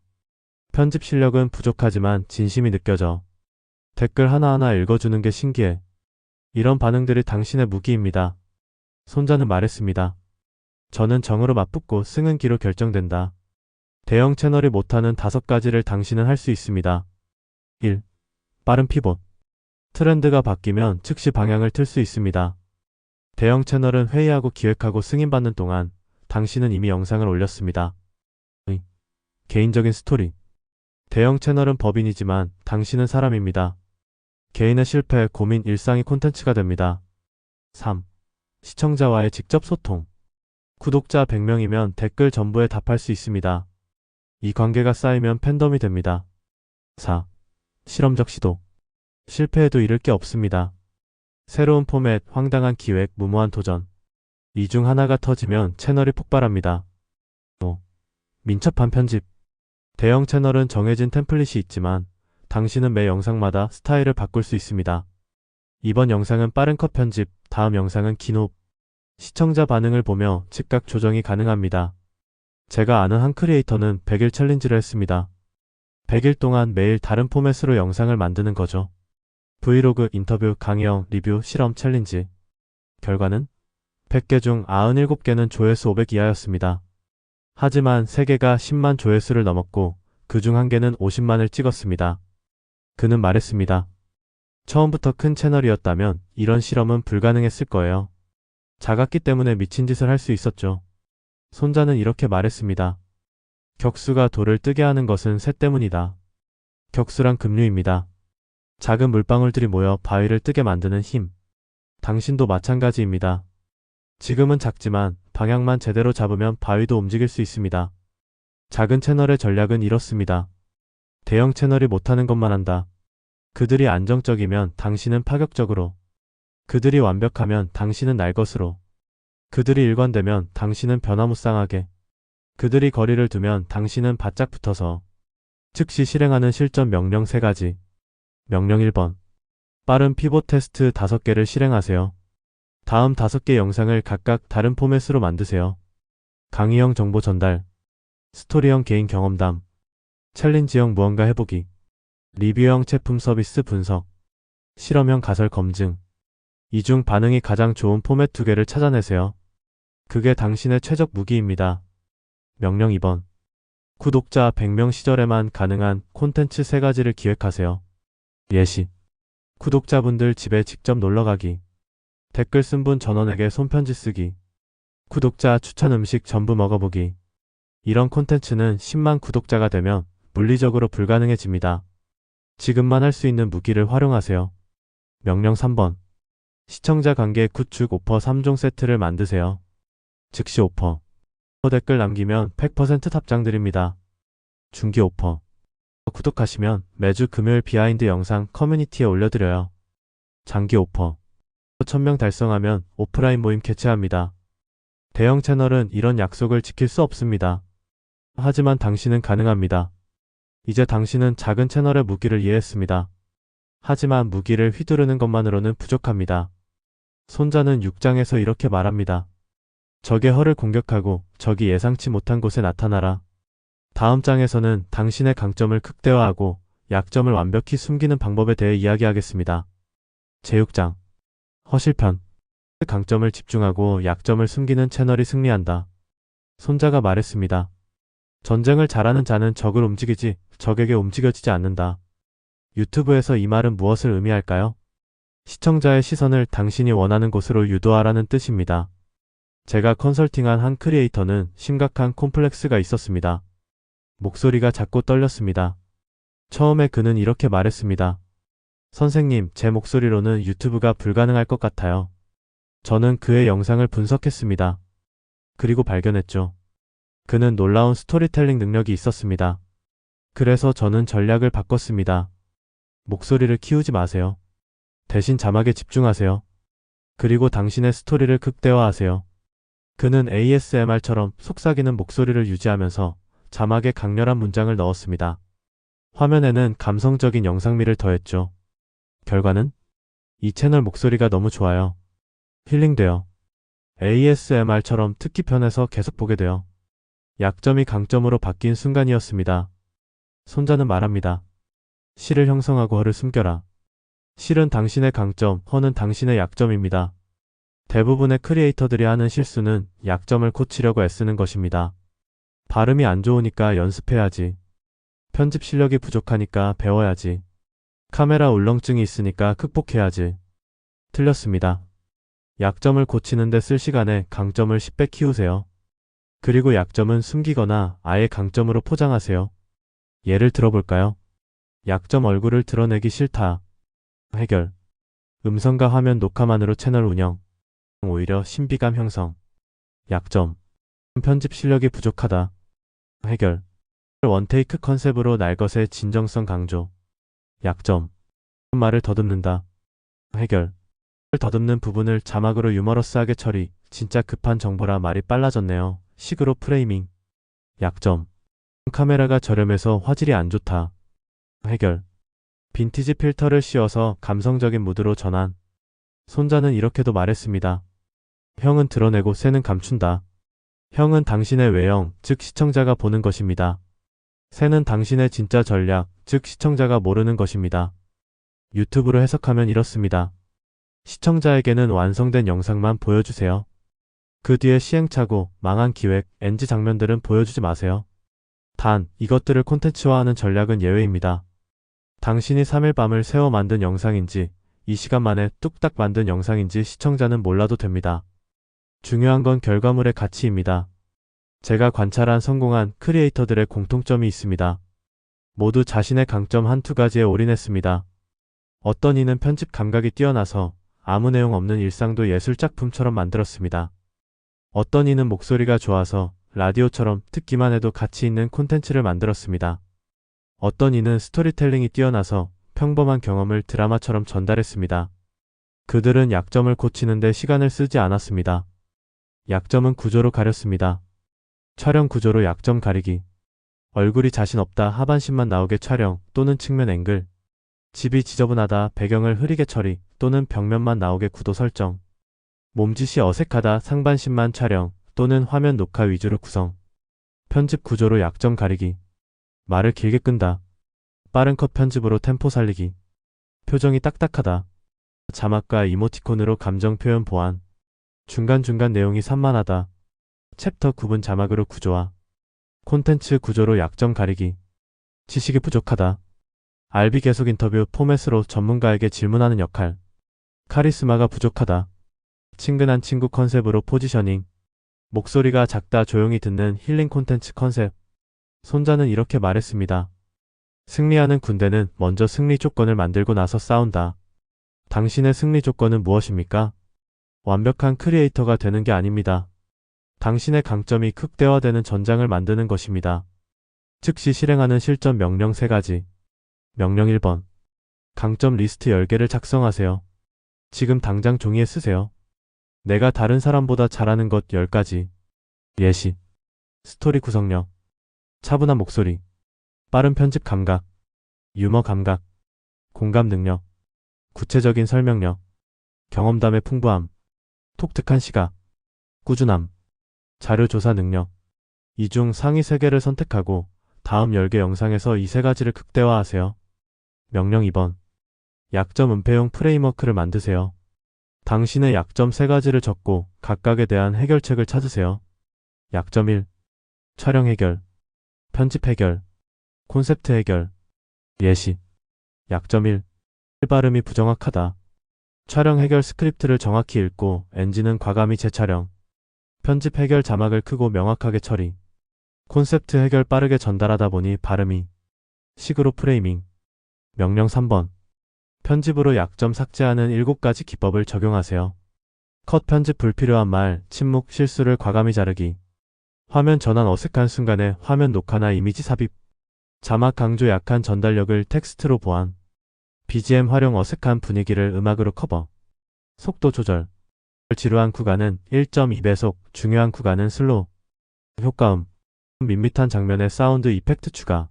편집 실력은 부족하지만 진심이 느껴져. 댓글 하나하나 읽어주는 게 신기해. 이런 반응들이 당신의 무기입니다. 손자는 말했습니다. 저는 정으로 맞붙고 승은 기로 결정된다. 대형 채널이 못하는 5가지를 당신은 할 수 있습니다. 1. 빠른 피봇. 트렌드가 바뀌면 즉시 방향을 틀 수 있습니다. 대형 채널은 회의하고 기획하고 승인받는 동안 당신은 이미 영상을 올렸습니다. 2. 개인적인 스토리. 대형 채널은 법인이지만 당신은 사람입니다. 개인의 실패, 고민, 일상이 콘텐츠가 됩니다. 3. 시청자와의 직접 소통. 구독자 100명이면 댓글 전부에 답할 수 있습니다. 이 관계가 쌓이면 팬덤이 됩니다. 4. 실험적 시도. 실패해도 잃을 게 없습니다. 새로운 포맷, 황당한 기획, 무모한 도전. 이 중 하나가 터지면 채널이 폭발합니다. 5. 민첩한 편집. 대형 채널은 정해진 템플릿이 있지만 당신은 매 영상마다 스타일을 바꿀 수 있습니다. 이번 영상은 빠른 컷 편집, 다음 영상은 긴 호흡. 시청자 반응을 보며 즉각 조정이 가능합니다. 제가 아는 한 크리에이터는 100일 챌린지를 했습니다. 100일 동안 매일 다른 포맷으로 영상을 만드는 거죠. 브이로그, 인터뷰, 강의형, 리뷰, 실험, 챌린지. 결과는 100개 중 97개는 조회수 500 이하였습니다. 하지만 3개가 10만 조회수를 넘었고 그 중 1개는 50만을 찍었습니다. 그는 말했습니다. 처음부터 큰 채널이었다면 이런 실험은 불가능했을 거예요. 작았기 때문에 미친 짓을 할 수 있었죠. 손자는 이렇게 말했습니다. 격수가 돌을 뜨게 하는 것은 새 때문이다. 격수란 급류입니다. 작은 물방울들이 모여 바위를 뜨게 만드는 힘. 당신도 마찬가지입니다. 지금은 작지만 방향만 제대로 잡으면 바위도 움직일 수 있습니다. 작은 채널의 전략은 이렇습니다. 대형 채널이 못하는 것만 한다. 그들이 안정적이면 당신은 파격적으로. 그들이 완벽하면 당신은 날 것으로. 그들이 일관되면 당신은 변화무쌍하게. 그들이 거리를 두면 당신은 바짝 붙어서. 즉시 실행하는 실전 명령 3가지. 명령 1번. 빠른 피봇 테스트 5개를 실행하세요. 다음 5개 영상을 각각 다른 포맷으로 만드세요. 강의형 정보 전달, 스토리형 개인 경험담, 챌린지형 무언가 해보기, 리뷰형 제품 서비스 분석, 실험형 가설 검증. 이 중 반응이 가장 좋은 포맷 2개를 찾아내세요. 그게 당신의 최적 무기입니다. 명령 2번. 구독자 100명 시절에만 가능한 콘텐츠 3가지를 기획하세요. 예시. 구독자분들 집에 직접 놀러가기. 댓글 쓴 분 전원에게 손편지 쓰기. 구독자 추천 음식 전부 먹어보기. 이런 콘텐츠는 10만 구독자가 되면 물리적으로 불가능해집니다. 지금만 할 수 있는 무기를 활용하세요. 명령 3번. 시청자 관계 구축 오퍼 3종 세트를 만드세요. 즉시 오퍼. 댓글 남기면 100% 답장 드립니다. 중기 오퍼. 구독하시면 매주 금요일 비하인드 영상 커뮤니티에 올려드려요. 장기 오퍼. 1000명 달성하면 오프라인 모임 개최합니다. 대형 채널은 이런 약속을 지킬 수 없습니다. 하지만 당신은 가능합니다. 이제 당신은 작은 채널의 무기를 이해했습니다. 하지만 무기를 휘두르는 것만으로는 부족합니다. 손자는 6장에서 이렇게 말합니다. 적의 허를 공격하고 적이 예상치 못한 곳에 나타나라. 다음 장에서는 당신의 강점을 극대화하고 약점을 완벽히 숨기는 방법에 대해 이야기하겠습니다. 제6장 허실편. 강점을 집중하고 약점을 숨기는 채널이 승리한다. 손자가 말했습니다. 전쟁을 잘하는 자는 적을 움직이지 적에게 움직여지지 않는다. 유튜브에서 이 말은 무엇을 의미할까요? 시청자의 시선을 당신이 원하는 곳으로 유도하라는 뜻입니다. 제가 컨설팅한 한 크리에이터는 심각한 콤플렉스가 있었습니다. 목소리가 작고 떨렸습니다. 처음에 그는 이렇게 말했습니다. 선생님, 제 목소리로는 유튜브가 불가능할 것 같아요. 저는 그의 영상을 분석했습니다. 그리고 발견했죠. 그는 놀라운 스토리텔링 능력이 있었습니다. 그래서 저는 전략을 바꿨습니다. 목소리를 키우지 마세요. 대신 자막에 집중하세요. 그리고 당신의 스토리를 극대화하세요. 그는 ASMR처럼 속삭이는 목소리를 유지하면서 자막에 강렬한 문장을 넣었습니다. 화면에는 감성적인 영상미를 더했죠. 결과는? 이 채널 목소리가 너무 좋아요. 힐링돼요. ASMR처럼 특기 편에서 계속 보게 돼요. 약점이 강점으로 바뀐 순간이었습니다. 손자는 말합니다. 실을 형성하고 허를 숨겨라. 실은 당신의 강점, 허는 당신의 약점입니다. 대부분의 크리에이터들이 하는 실수는 약점을 고치려고 애쓰는 것입니다. 발음이 안 좋으니까 연습해야지. 편집 실력이 부족하니까 배워야지. 카메라 울렁증이 있으니까 극복해야지. 틀렸습니다. 약점을 고치는데 쓸 시간에 강점을 10배 키우세요. 그리고 약점은 숨기거나 아예 강점으로 포장하세요. 예를 들어볼까요? 약점 얼굴을 드러내기 싫다. 해결. 음성과 화면 녹화만으로 채널 운영. 오히려 신비감 형성. 약점. 편집 실력이 부족하다. 해결. 원테이크 컨셉으로 날 것의 진정성 강조. 약점. 말을 더듬는다. 해결. 더듬는 부분을 자막으로 유머러스하게 처리. 진짜 급한 정보라 말이 빨라졌네요. 식으로 프레이밍. 약점. 카메라가 저렴해서 화질이 안 좋다. 해결. 빈티지 필터를 씌워서 감성적인 무드로 전환. 손자는 이렇게도 말했습니다. 형은 드러내고 새는 감춘다. 형은 당신의 외형, 즉 시청자가 보는 것입니다. 새는 당신의 진짜 전략, 즉 시청자가 모르는 것입니다. 유튜브로 해석하면 이렇습니다. 시청자에게는 완성된 영상만 보여주세요. 그 뒤에 시행착오, 망한 기획, NG 장면들은 보여주지 마세요. 단, 이것들을 콘텐츠화하는 전략은 예외입니다. 당신이 3일 밤을 새워 만든 영상인지, 2시간 만에 뚝딱 만든 영상인지 시청자는 몰라도 됩니다. 중요한 건 결과물의 가치입니다. 제가 관찰한 성공한 크리에이터들의 공통점이 있습니다. 모두 자신의 강점 한두 가지에 올인했습니다. 어떤 이는 편집 감각이 뛰어나서 아무 내용 없는 일상도 예술작품처럼 만들었습니다. 어떤 이는 목소리가 좋아서 라디오처럼 듣기만 해도 가치 있는 콘텐츠를 만들었습니다. 어떤 이는 스토리텔링이 뛰어나서 평범한 경험을 드라마처럼 전달했습니다. 그들은 약점을 고치는데 시간을 쓰지 않았습니다. 약점은 구조로 가렸습니다. 촬영 구조로 약점 가리기. 얼굴이 자신 없다 하반신만 나오게 촬영 또는 측면 앵글. 집이 지저분하다 배경을 흐리게 처리 또는 벽면만 나오게 구도 설정. 몸짓이 어색하다 상반신만 촬영 또는 화면 녹화 위주로 구성. 편집 구조로 약점 가리기. 말을 길게 끈다. 빠른 컷 편집으로 템포 살리기. 표정이 딱딱하다. 자막과 이모티콘으로 감정 표현 보완. 중간중간 내용이 산만하다. 챕터 구분 자막으로 구조화. 콘텐츠 구조로 약점 가리기. 지식이 부족하다. RB 계속 인터뷰 포맷으로 전문가에게 질문하는 역할. 카리스마가 부족하다. 친근한 친구 컨셉으로 포지셔닝. 목소리가 작다 조용히 듣는 힐링 콘텐츠 컨셉. 손자는 이렇게 말했습니다. 승리하는 군대는 먼저 승리 조건을 만들고 나서 싸운다. 당신의 승리 조건은 무엇입니까? 완벽한 크리에이터가 되는 게 아닙니다. 당신의 강점이 극대화되는 전장을 만드는 것입니다. 즉시 실행하는 실전 명령 3가지. 명령 1번. 강점 리스트 10개를 작성하세요. 지금 당장 종이에 쓰세요. 내가 다른 사람보다 잘하는 것 10가지. 예시. 스토리 구성력. 차분한 목소리. 빠른 편집 감각. 유머 감각. 공감 능력. 구체적인 설명력. 경험담의 풍부함. 독특한 시각. 꾸준함. 자료 조사 능력. 이 중 상위 3개를 선택하고 다음 10개 영상에서 이 세 가지를 극대화하세요. 명령 2번. 약점 은폐용 프레임워크를 만드세요. 당신의 약점 3가지를 적고 각각에 대한 해결책을 찾으세요. 약점 1. 촬영 해결, 편집 해결, 콘셉트 해결. 예시. 약점 1. 발음이 부정확하다. 촬영 해결 스크립트를 정확히 읽고 엔진은 과감히 재촬영. 편집 해결 자막을 크고 명확하게 처리. 콘셉트 해결 빠르게 전달하다 보니 발음이. 식으로 프레이밍. 명령 3번. 편집으로 약점 삭제하는 7가지 기법을 적용하세요. 컷 편집 불필요한 말, 침묵, 실수를 과감히 자르기. 화면 전환 어색한 순간에 화면 녹화나 이미지 삽입. 자막 강조 약한 전달력을 텍스트로 보완. BGM 활용 어색한 분위기를 음악으로 커버. 속도 조절. 지루한 구간은 1.2배속, 중요한 구간은 슬로우. 효과음. 밋밋한 장면에 사운드 이펙트 추가.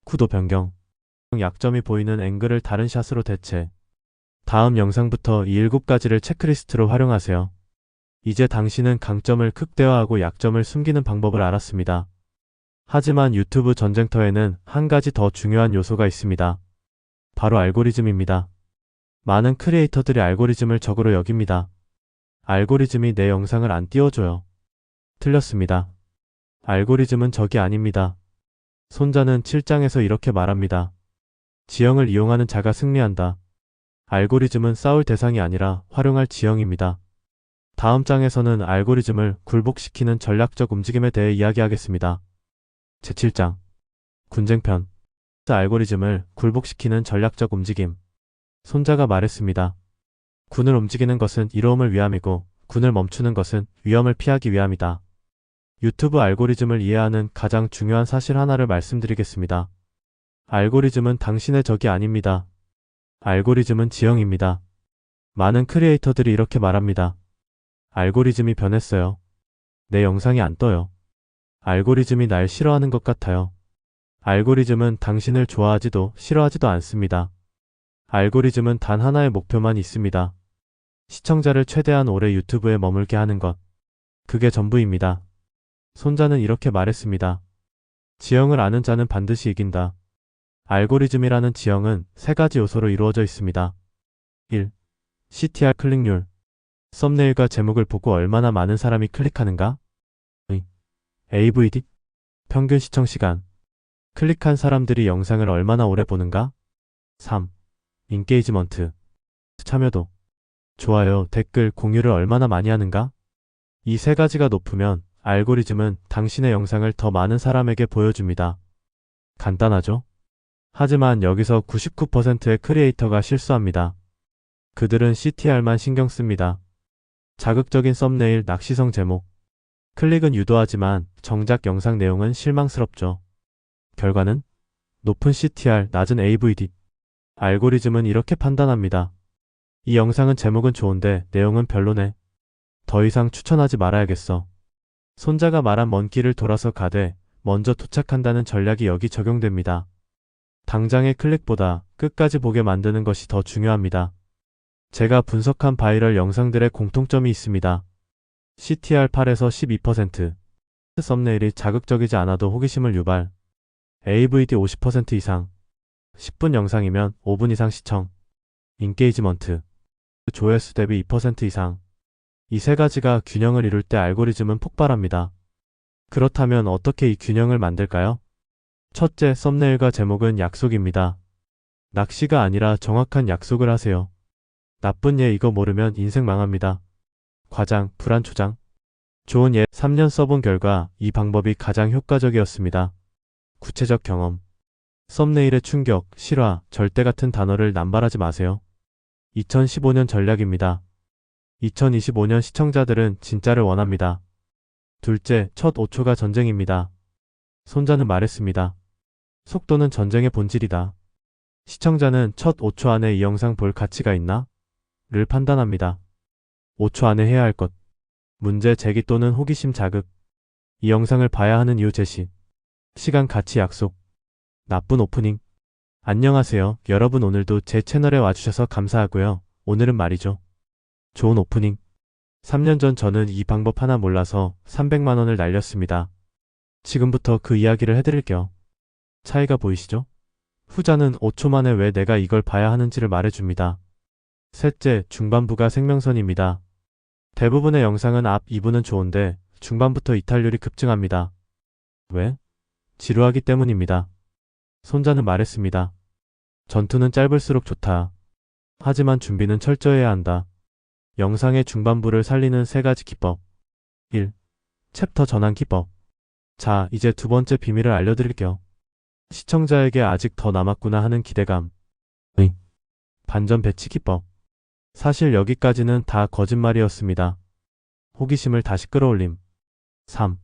구도 변경. 약점이 보이는 앵글을 다른 샷으로 대체. 다음 영상부터 이 7가지를 체크리스트로 활용하세요. 이제 당신은 강점을 극대화하고 약점을 숨기는 방법을 알았습니다. 하지만 유튜브 전쟁터에는 한 가지 더 중요한 요소가 있습니다. 바로 알고리즘입니다. 많은 크리에이터들이 알고리즘을 적으로 여깁니다. 알고리즘이 내 영상을 안 띄워줘요. 틀렸습니다. 알고리즘은 적이 아닙니다. 손자는 7장에서 이렇게 말합니다. 지형을 이용하는 자가 승리한다. 알고리즘은 싸울 대상이 아니라 활용할 지형입니다. 다음 장에서는 알고리즘을 굴복시키는 전략적 움직임에 대해 이야기하겠습니다. 제7장. 군쟁편. 알고리즘을 굴복시키는 전략적 움직임. 손자가 말했습니다. 군을 움직이는 것은 이로움을 위함이고 군을 멈추는 것은 위험을 피하기 위함이다. 유튜브 알고리즘을 이해하는 가장 중요한 사실 하나를 말씀드리겠습니다. 알고리즘은 당신의 적이 아닙니다. 알고리즘은 지형입니다. 많은 크리에이터들이 이렇게 말합니다. 알고리즘이 변했어요. 내 영상이 안 떠요. 알고리즘이 날 싫어하는 것 같아요. 알고리즘은 당신을 좋아하지도 싫어하지도 않습니다. 알고리즘은 단 하나의 목표만 있습니다. 시청자를 최대한 오래 유튜브에 머물게 하는 것. 그게 전부입니다. 손자는 이렇게 말했습니다. 지형을 아는 자는 반드시 이긴다. 알고리즘이라는 지형은 3가지 요소로 이루어져 있습니다. 1. CTR 클릭률. 썸네일과 제목을 보고 얼마나 많은 사람이 클릭하는가? 2. AVD. 평균 시청 시간. 클릭한 사람들이 영상을 얼마나 오래 보는가? 3. 인게이지먼트. 참여도. 좋아요, 댓글, 공유를 얼마나 많이 하는가? 이 3가지가 높으면 알고리즘은 당신의 영상을 더 많은 사람에게 보여줍니다. 간단하죠? 하지만 여기서 99%의 크리에이터가 실수합니다. 그들은 CTR만 신경 씁니다. 자극적인 썸네일, 낚시성 제목. 클릭은 유도하지만 정작 영상 내용은 실망스럽죠. 결과는 높은 CTR, 낮은 AVD. 알고리즘은 이렇게 판단합니다. 이 영상은 제목은 좋은데 내용은 별로네. 더 이상 추천하지 말아야겠어. 손자가 말한 먼 길을 돌아서 가되 먼저 도착한다는 전략이 여기 적용됩니다. 당장의 클릭보다 끝까지 보게 만드는 것이 더 중요합니다. 제가 분석한 바이럴 영상들의 공통점이 있습니다. CTR 8에서 12%, 썸네일이 자극적이지 않아도 호기심을 유발, AVD 50% 이상, 10분 영상이면 5분 이상 시청, 인게이지먼트, 조회수 대비 2% 이상. 이 3가지가 균형을 이룰 때 알고리즘은 폭발합니다. 그렇다면 어떻게 이 균형을 만들까요? 첫째, 썸네일과 제목은 약속입니다. 낚시가 아니라 정확한 약속을 하세요. 나쁜 예 이거 모르면 인생 망합니다. 과장, 불안 초장. 좋은 예 3년 써본 결과 이 방법이 가장 효과적이었습니다. 구체적 경험. 썸네일의 충격, 실화, 절대 같은 단어를 남발하지 마세요. 2015년 전략입니다. 2025년 시청자들은 진짜를 원합니다. 둘째, 첫 5초가 전쟁입니다. 손자는 말했습니다. 속도는 전쟁의 본질이다. 시청자는 첫 5초 안에 이 영상 볼 가치가 있나? 를 판단합니다. 5초 안에 해야 할 것. 문제 제기 또는 호기심 자극. 이 영상을 봐야 하는 이유 제시. 시간 가치 약속. 나쁜 오프닝. 안녕하세요. 여러분 오늘도 제 채널에 와주셔서 감사하고요. 오늘은 말이죠. 좋은 오프닝. 3년 전 저는 이 방법 하나 몰라서 300만 원을 날렸습니다. 지금부터 그 이야기를 해드릴게요. 차이가 보이시죠? 후자는 5초 만에 왜 내가 이걸 봐야 하는지를 말해줍니다. 셋째, 중반부가 생명선입니다. 대부분의 영상은 앞 2부는 좋은데 중반부터 이탈률이 급증합니다. 왜? 지루하기 때문입니다. 손자는 말했습니다. 전투는 짧을수록 좋다. 하지만 준비는 철저해야 한다. 영상의 중반부를 살리는 3가지 기법. 1. 챕터 전환 기법. 자, 이제 두 번째 비밀을 알려드릴게요. 시청자에게 아직 더 남았구나 하는 기대감. 2. 반전 배치 기법. 사실 여기까지는 다 거짓말이었습니다. 호기심을 다시 끌어올림. 3.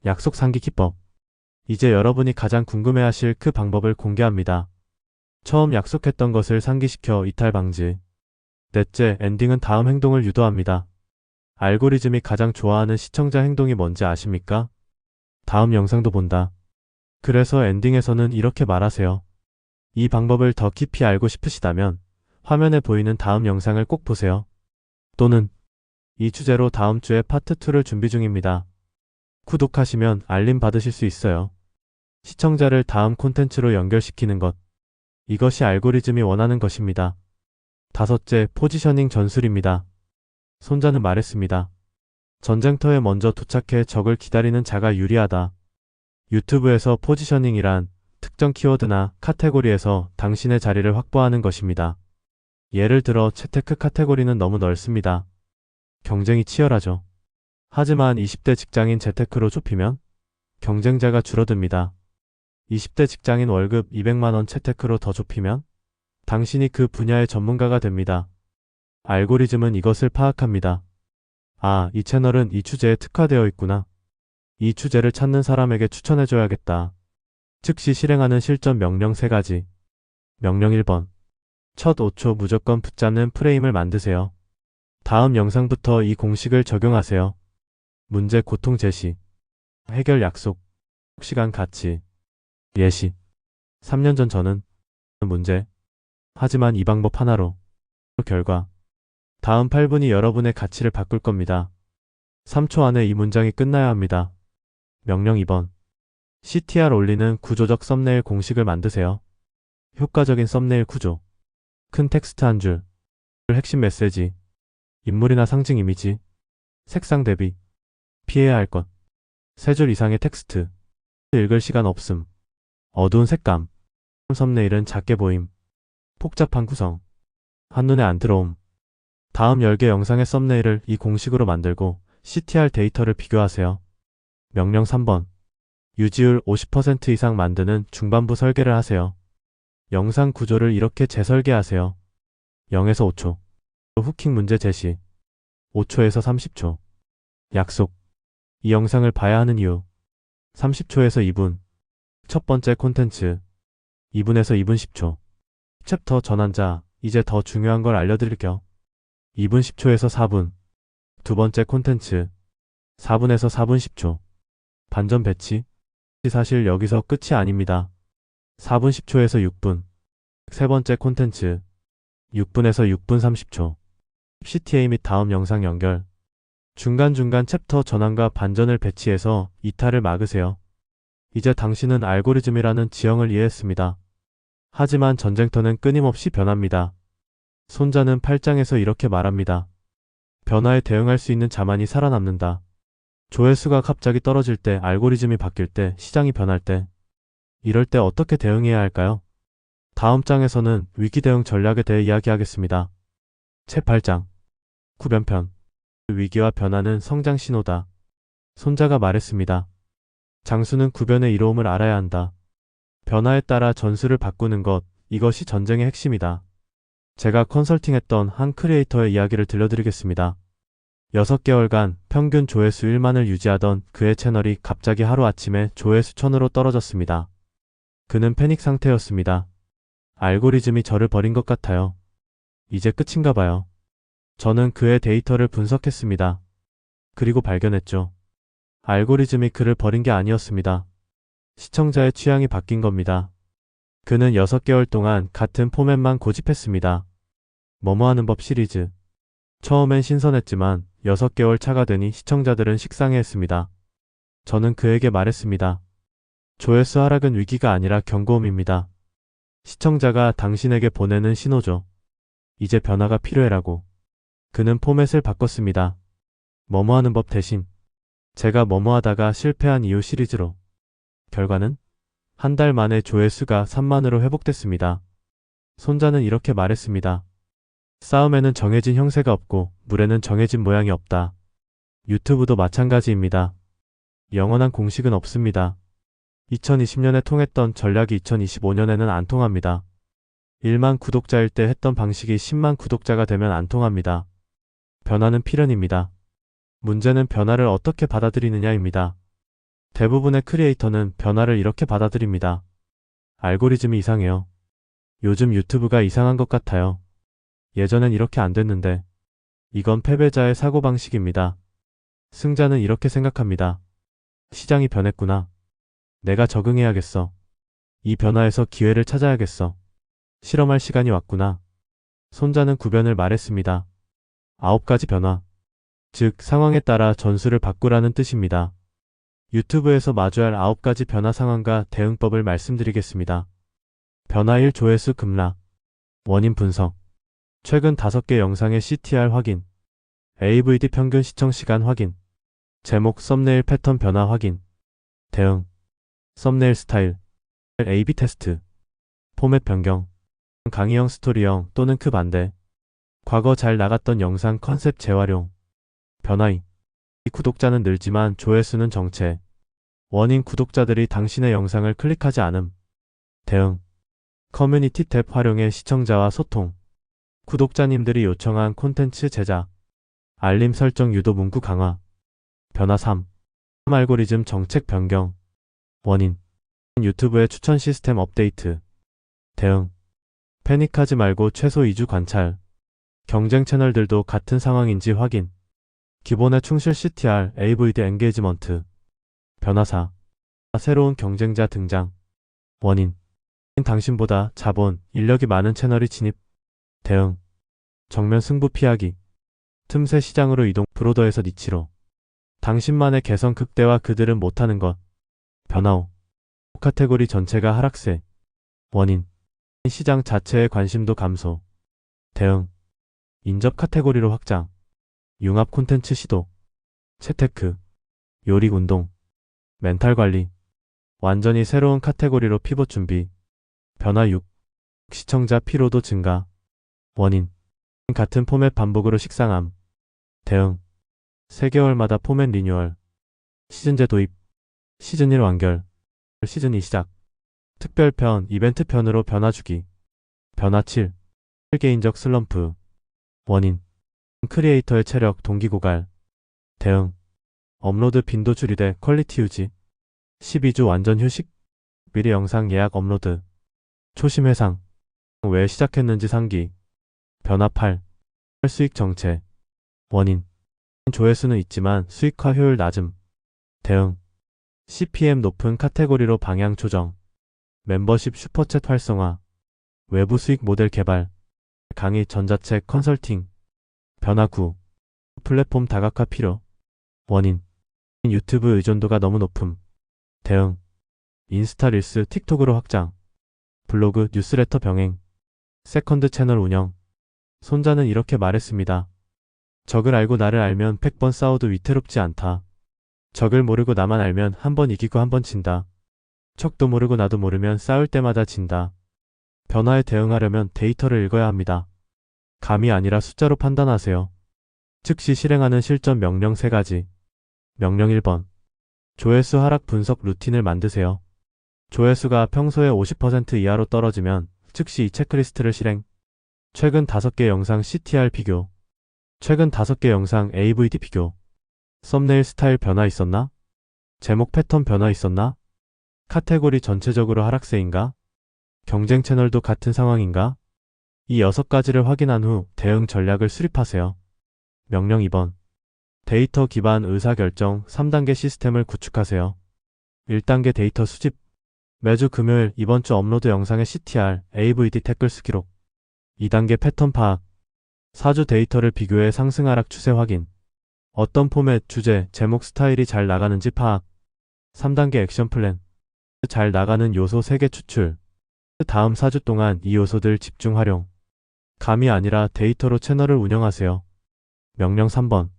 약속 상기 기법. 이제 여러분이 가장 궁금해하실 그 방법을 공개합니다. 처음 약속했던 것을 상기시켜 이탈 방지. 넷째, 엔딩은 다음 행동을 유도합니다. 알고리즘이 가장 좋아하는 시청자 행동이 뭔지 아십니까? 다음 영상도 본다. 그래서 엔딩에서는 이렇게 말하세요. 이 방법을 더 깊이 알고 싶으시다면 화면에 보이는 다음 영상을 꼭 보세요. 또는 이 주제로 다음 주에 파트 2를 준비 중입니다. 구독하시면 알림 받으실 수 있어요. 시청자를 다음 콘텐츠로 연결시키는 것. 이것이 알고리즘이 원하는 것입니다. 다섯째, 포지셔닝 전술입니다. 손자는 말했습니다. 전쟁터에 먼저 도착해 적을 기다리는 자가 유리하다. 유튜브에서 포지셔닝이란 특정 키워드나 카테고리에서 당신의 자리를 확보하는 것입니다. 예를 들어 재테크 카테고리는 너무 넓습니다. 경쟁이 치열하죠. 하지만 20대 직장인 재테크로 좁히면 경쟁자가 줄어듭니다. 20대 직장인 월급 200만원 재테크로 더 좁히면 당신이 그 분야의 전문가가 됩니다. 알고리즘은 이것을 파악합니다. 아, 이 채널은 이 주제에 특화되어 있구나. 이 주제를 찾는 사람에게 추천해줘야겠다. 즉시 실행하는 실전 명령 3가지. 명령 1번. 첫 5초 무조건 붙잡는 프레임을 만드세요. 다음 영상부터 이 공식을 적용하세요. 문제 고통 제시. 해결 약속. 시간 가치. 예시. 3년 전 저는 문제. 하지만 이 방법 하나로 결과. 다음 8분이 여러분의 가치를 바꿀 겁니다. 3초 안에 이 문장이 끝나야 합니다. 명령 2번. CTR 올리는 구조적 썸네일 공식을 만드세요. 효과적인 썸네일 구조. 큰 텍스트 한 줄. 핵심 메시지. 인물이나 상징 이미지. 색상 대비. 피해야 할 것. 3줄 이상의 텍스트. 읽을 시간 없음. 어두운 색감. 썸네일은 작게 보임. 복잡한 구성. 한눈에 안 들어옴. 다음 10개 영상의 썸네일을 이 공식으로 만들고 CTR 데이터를 비교하세요. 명령 3번. 유지율 50% 이상 만드는 중반부 설계를 하세요. 영상 구조를 이렇게 재설계하세요. 0에서 5초. 후킹 문제 제시. 5초에서 30초. 약속. 이 영상을 봐야 하는 이유. 30초에서 2분. 첫 번째 콘텐츠. 2분에서 2분 10초. 챕터 전환자. 이제 더 중요한 걸 알려드릴게요. 2분 10초에서 4분. 두 번째 콘텐츠. 4분에서 4분 10초. 반전 배치. 사실 여기서 끝이 아닙니다. 4분 10초에서 6분. 세 번째 콘텐츠. 6분에서 6분 30초. CTA 및 다음 영상 연결. 중간중간 챕터 전환과 반전을 배치해서 이탈을 막으세요. 이제 당신은 알고리즘이라는 지형을 이해했습니다. 하지만 전쟁터는 끊임없이 변합니다. 손자는 8장에서 이렇게 말합니다. 변화에 대응할 수 있는 자만이 살아남는다. 조회수가 갑자기 떨어질 때, 알고리즘이 바뀔 때, 시장이 변할 때. 이럴 때 어떻게 대응해야 할까요? 다음 장에서는 위기 대응 전략에 대해 이야기하겠습니다. 제8장. 구변편. 위기와 변화는 성장 신호다. 손자가 말했습니다. 장수는 구변의 이로움을 알아야 한다. 변화에 따라 전술을 바꾸는 것, 이것이 전쟁의 핵심이다. 제가 컨설팅했던 한 크리에이터의 이야기를 들려드리겠습니다. 6개월간 평균 조회수 1만을 유지하던 그의 채널이 갑자기 하루아침에 조회수 1000으로 떨어졌습니다. 그는 패닉 상태였습니다. 알고리즘이 저를 버린 것 같아요. 이제 끝인가 봐요. 저는 그의 데이터를 분석했습니다. 그리고 발견했죠. 알고리즘이 그를 버린 게 아니었습니다. 시청자의 취향이 바뀐 겁니다. 그는 6개월 동안 같은 포맷만 고집했습니다. 뭐뭐 하는 법 시리즈. 처음엔 신선했지만 6개월 차가 되니 시청자들은 식상해했습니다. 저는 그에게 말했습니다. 조회수 하락은 위기가 아니라 경고음입니다. 시청자가 당신에게 보내는 신호죠. 이제 변화가 필요해라고. 그는 포맷을 바꿨습니다. 뭐뭐하는 법 대신 제가 뭐뭐하다가 실패한 이유 시리즈로. 결과는 한 달 만에 조회수가 3만으로 회복됐습니다. 손자는 이렇게 말했습니다. 싸움에는 정해진 형세가 없고 물에는 정해진 모양이 없다. 유튜브도 마찬가지입니다. 영원한 공식은 없습니다. 2020년에 통했던 전략이 2025년에는 안 통합니다. 1만 구독자일 때 했던 방식이 10만 구독자가 되면 안 통합니다. 변화는 필연입니다. 문제는 변화를 어떻게 받아들이느냐입니다. 대부분의 크리에이터는 변화를 이렇게 받아들입니다. 알고리즘이 이상해요. 요즘 유튜브가 이상한 것 같아요. 예전엔 이렇게 안 됐는데. 이건 패배자의 사고방식입니다. 승자는 이렇게 생각합니다. 시장이 변했구나. 내가 적응해야겠어. 이 변화에서 기회를 찾아야겠어. 실험할 시간이 왔구나. 손자는 구변을 말했습니다. 9가지 변화. 즉, 상황에 따라 전술을 바꾸라는 뜻입니다. 유튜브에서 마주할 9가지 변화 상황과 대응법을 말씀드리겠습니다. 변화 1. 조회수 급락. 원인 분석. 최근 5개 영상의 CTR 확인. AVD 평균 시청 시간 확인. 제목 썸네일 패턴 변화 확인. 대응. 썸네일 스타일. A/B 테스트. 포맷 변경. 강의형 스토리형 또는 그 반대. 과거 잘 나갔던 영상 컨셉 재활용. 변화 2. 구독자는 늘지만 조회수는 정체. 원인 구독자들이 당신의 영상을 클릭하지 않음. 대응. 커뮤니티 탭 활용해 시청자와 소통. 구독자님들이 요청한 콘텐츠 제작. 알림 설정 유도 문구 강화. 변화 3. 알고리즘 정책 변경. 원인. 유튜브의 추천 시스템 업데이트. 대응. 패닉하지 말고 최소 2주 관찰. 경쟁 채널들도 같은 상황인지 확인. 기본에 충실 CTR, AVD 엔게이지먼트. 변화 4. 새로운 경쟁자 등장. 원인. 당신보다 자본, 인력이 많은 채널이 진입. 대응. 정면 승부 피하기. 틈새 시장으로 이동. 브로더에서 니치로. 당신만의 개성 극대화 그들은 못하는 것. 변화 5. 카테고리 전체가 하락세. 원인. 시장 자체의 관심도 감소. 대응. 인접 카테고리로 확장. 융합 콘텐츠 시도. 재테크. 요리 운동. 멘탈 관리. 완전히 새로운 카테고리로 피봇 준비. 변화 6. 시청자 피로도 증가. 원인. 같은 포맷 반복으로 식상함. 대응. 3개월마다 포맷 리뉴얼. 시즌제 도입. 시즌 1 완결. 시즌 2 시작. 특별편, 이벤트편으로 변화 주기. 변화 7. 개인적 슬럼프. 원인. 크리에이터의 체력, 동기 고갈. 대응. 업로드 빈도 줄이되 퀄리티 유지. 12주 완전 휴식. 미리 영상 예약 업로드. 초심 회상. 왜 시작했는지 상기. 변화 8. 수익 정체. 원인. 조회수는 있지만 수익화 효율 낮음. 대응. CPM 높은 카테고리로 방향 조정. 멤버십 슈퍼챗 활성화. 외부 수익 모델 개발. 강의 전자책 컨설팅. 변화 9. 플랫폼 다각화 필요. 원인. 유튜브 의존도가 너무 높음. 대응. 인스타 릴스 틱톡으로 확장. 블로그 뉴스레터 병행. 세컨드 채널 운영. 손자는 이렇게 말했습니다. 적을 알고 나를 알면 100번 싸워도 위태롭지 않다. 적을 모르고 나만 알면 한 번 이기고 한 번 진다. 적도 모르고 나도 모르면 싸울 때마다 진다. 변화에 대응하려면 데이터를 읽어야 합니다. 감이 아니라 숫자로 판단하세요. 즉시 실행하는 실전 명령 3가지. 명령 1번. 조회수 하락 분석 루틴을 만드세요. 조회수가 평소에 50% 이하로 떨어지면 즉시 이 체크리스트를 실행. 최근 5개 영상 CTR 비교. 최근 5개 영상 AVD 비교. 썸네일 스타일 변화 있었나? 제목 패턴 변화 있었나? 카테고리 전체적으로 하락세인가? 경쟁 채널도 같은 상황인가? 이 6가지를 확인한 후 대응 전략을 수립하세요. 명령 2번. 데이터 기반 의사결정 3단계 시스템을 구축하세요. 1단계 데이터 수집. 매주 금요일 이번 주 업로드 영상의 CTR, AVD 태글스 기록. 2단계 패턴 파악. 4주 데이터를 비교해 상승 하락 추세 확인. 어떤 포맷, 주제, 제목 스타일이 잘 나가는지 파악. 3단계 액션 플랜. 잘 나가는 요소 3개 추출. 다음 4주 동안 이 요소들 집중 활용. 감이 아니라 데이터로 채널을 운영하세요. 명령 3번.